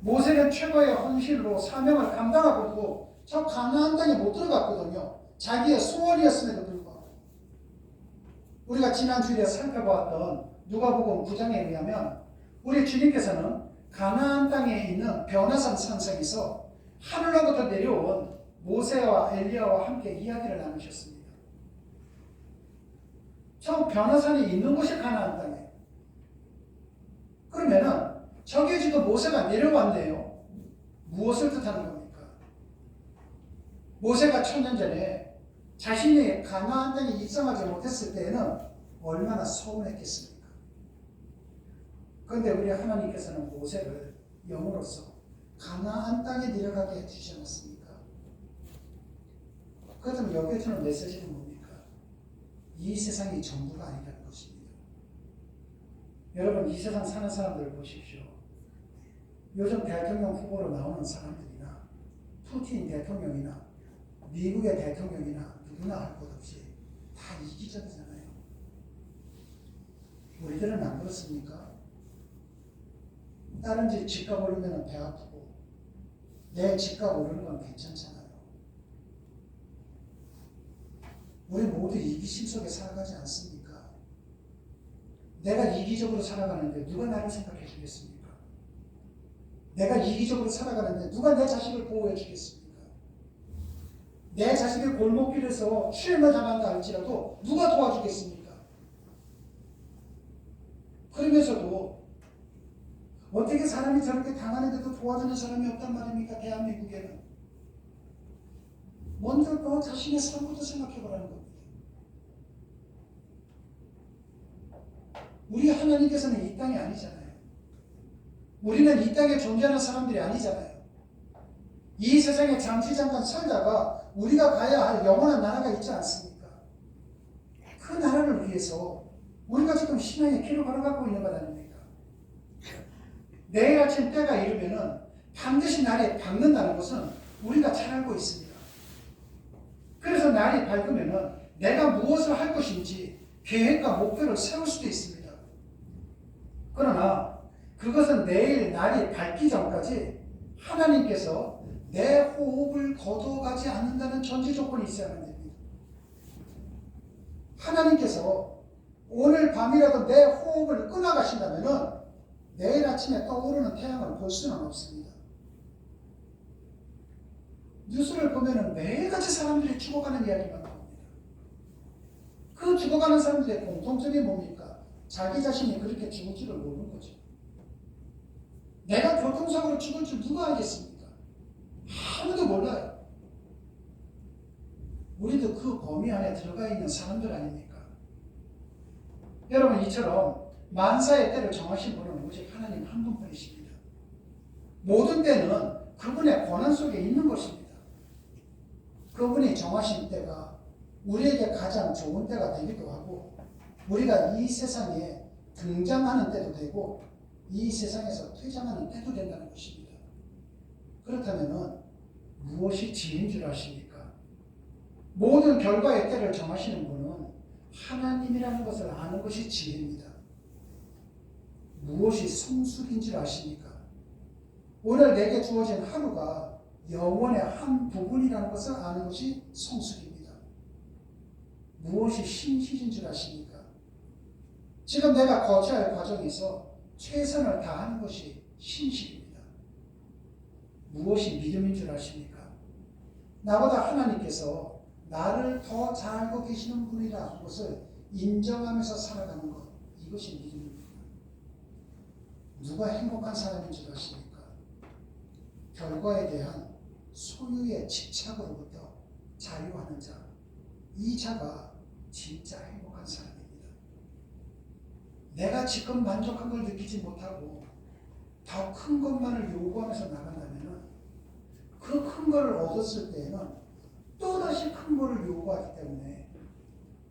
모세는 최고의 헌신으로 사명을 감당하고 있고 저 가나안 땅에 못 들어갔거든요. 자기의 소원이었음에도 불구하고. 우리가 지난 주일에 살펴보았던 누가복음 9장에 의하면 우리 주님께서는 가나안 땅에 있는 변화산 산성에서 하늘로부터 내려온 모세와 엘리야와 함께 이야기를 나누셨습니다. 저 변화산이 있는 곳이 가나안 땅이에요. 그러면은 저기에 지금 모세가 내려왔네요. 무엇을 뜻하는 겁니까? 모세가 1000년 전에 자신이 가나안 땅에 입성하지 못했을 때에는 얼마나 서운했겠습니까? 그런데 우리 하나님께서는 모세를 영으로서 가나안 땅에 내려가게 해주지 않았습니까? 그렇다면 여기에 주는 메시지는 뭡니까? 이 세상이 전부가 아니라는 것입니다. 여러분, 이 세상 사는 사람들 보십시오. 요즘 대통령 후보로 나오는 사람들이나 푸틴 대통령이나 미국의 대통령이나 누구나 할 것 없이 다 이기적이잖아요. 우리들은 안 그렇습니까? 다른 집 집값 오르면 배 아프고 내 집값 오르는 건 괜찮잖아요. 우리 모두 이기심 속에 살아가지 않습니까? 내가 이기적으로 살아가는데 누가 나를 생각해 주겠습니까? 내가 이기적으로 살아가는데 누가 내 자식을 보호해 주겠습니까? 내 자식의 골목길에서 취해만 당한다 할지라도 누가 도와주겠습니까? 그러면서도 어떻게 사람이 저렇게 당하는데도 도와주는 사람이 없단 말입니까? 대한민국에는. 먼저 너 자신의 삶부터 생각해 보라는 겁니다. 우리 하나님께서는 이 땅이 아니잖아요. 우리는 이 땅에 존재하는 사람들이 아니잖아요. 이 세상에 잠시 잠깐 살다가 우리가 가야 할 영원한 나라가 있지 않습니까? 그 나라를 위해서 우리가 지금 신앙의 길을 걸어가고 있는 것 아닙니까? 내일 아침 때가 이르면은 반드시 날이 밝는다는 것은 우리가 잘 알고 있습니다. 그래서 날이 밝으면은 내가 무엇을 할 것인지 계획과 목표를 세울 수도 있습니다. 그러나 그것은 내일 날이 밝기 전까지 하나님께서 내 호흡을 거둬가지 않는다는 전제 조건이 있어야만 됩니다. 하나님께서 오늘 밤이라도 내 호흡을 끊어가신다면은 내일 아침에 떠오르는 태양을 볼 수는 없습니다. 뉴스를 보면은 매일같이 사람들이 죽어가는 이야기가 나옵니다. 그 죽어가는 사람들의 공통점이 뭡니까? 자기 자신이 그렇게 죽을 줄을 모르는 거죠. 내가 교통사고로 죽을 줄 누가 알겠습니까? 아무도 몰라요. 우리도 그 범위 안에 들어가 있는 사람들 아닙니까? 여러분, 이처럼 만사의 때를 정하신 분은 오직 하나님 한 분뿐이십니다. 모든 때는 그분의 권한 속에 있는 것입니다. 그분이 정하신 때가 우리에게 가장 좋은 때가 되기도 하고 우리가 이 세상에 등장하는 때도 되고 이 세상에서 퇴장하는 때도 된다는 것입니다. 그렇다면 무엇이 지인 줄 아십니까? 모든 결과의 때를 정하시는 분은 하나님이라는 것을 아는 것이 지혜입니다. 무엇이 성숙인 줄 아십니까? 오늘 내게 주어진 하루가 영혼의 한 부분이라는 것을 아는 것이 성숙입니다. 무엇이 신실인 줄 아십니까? 지금 내가 거쳐야 할 과정에서 최선을 다하는 것이 신실입니다. 무엇이 믿음인 줄 아십니까? 나보다 하나님께서 나를 더 잘 알고 계시는 분이라는 것을 인정하면서 살아가는 것, 이것이 믿음입니다. 누가 행복한 사람인 줄 아십니까? 결과에 대한 소유의 집착으로부터 자유하는 자, 이 자가 진짜 행복한 사람입니다. 내가 지금 만족한 걸 느끼지 못하고 더 큰 것만을 요구하면서 나간다면 그 큰 거를 얻었을 때에는 또다시 큰 거를 요구하기 때문에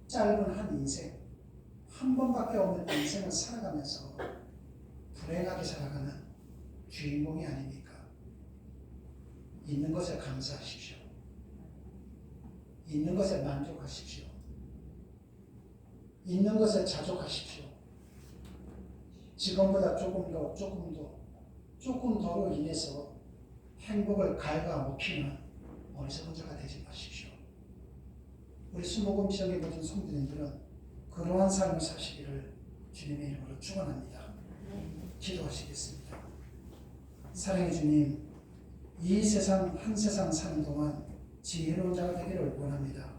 짧은 한 인생, 한 번밖에 없는 인생을 살아가면서 불행하게 살아가는 주인공이 아닙니까? 있는 것에 감사하십시오. 있는 것에 만족하십시오. 있는 것에 자족하십시오. 지금보다 조금 더로 인해서 행복을 갉아먹히는 어리석은 자가 되지 마십시오. 우리 수목금 지역의 모든 성도님들은 그러한 삶을 사시기를 주님의 이름으로 축원합니다. 기도하시겠습니다. 사랑의 주님, 이 세상 한 세상 사는 동안 지혜로운 자가 되기를 원합니다.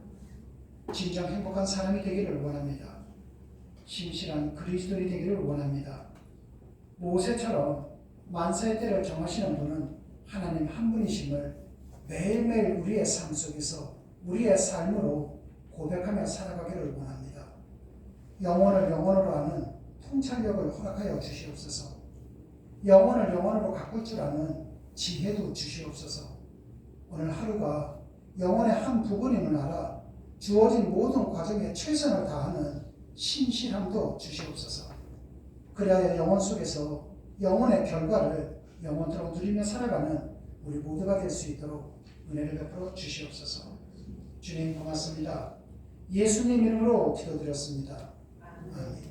진정 행복한 사람이 되기를 원합니다. 신실한 그리스도인이 되기를 원합니다. 모세처럼 만사의 때를 정하시는 분은 하나님 한 분이심을 매일매일 우리의 삶 속에서 우리의 삶으로 고백하며 살아가기를 원합니다. 영혼을 영혼으로 아는 통찰력을 허락하여 주시옵소서. 영혼을 영혼으로 가꿀 줄 아는 지혜도 주시옵소서. 오늘 하루가 영혼의 한 부분임을 알아 주어진 모든 과정에 최선을 다하는 신실함도 주시옵소서. 그래야 영혼 속에서 영혼의 결과를 영원토록 누리며 살아가는 우리 모두가 될 수 있도록 은혜를 베풀어 주시옵소서. 주님 고맙습니다. 예수님 이름으로 기도드렸습니다. 아멘.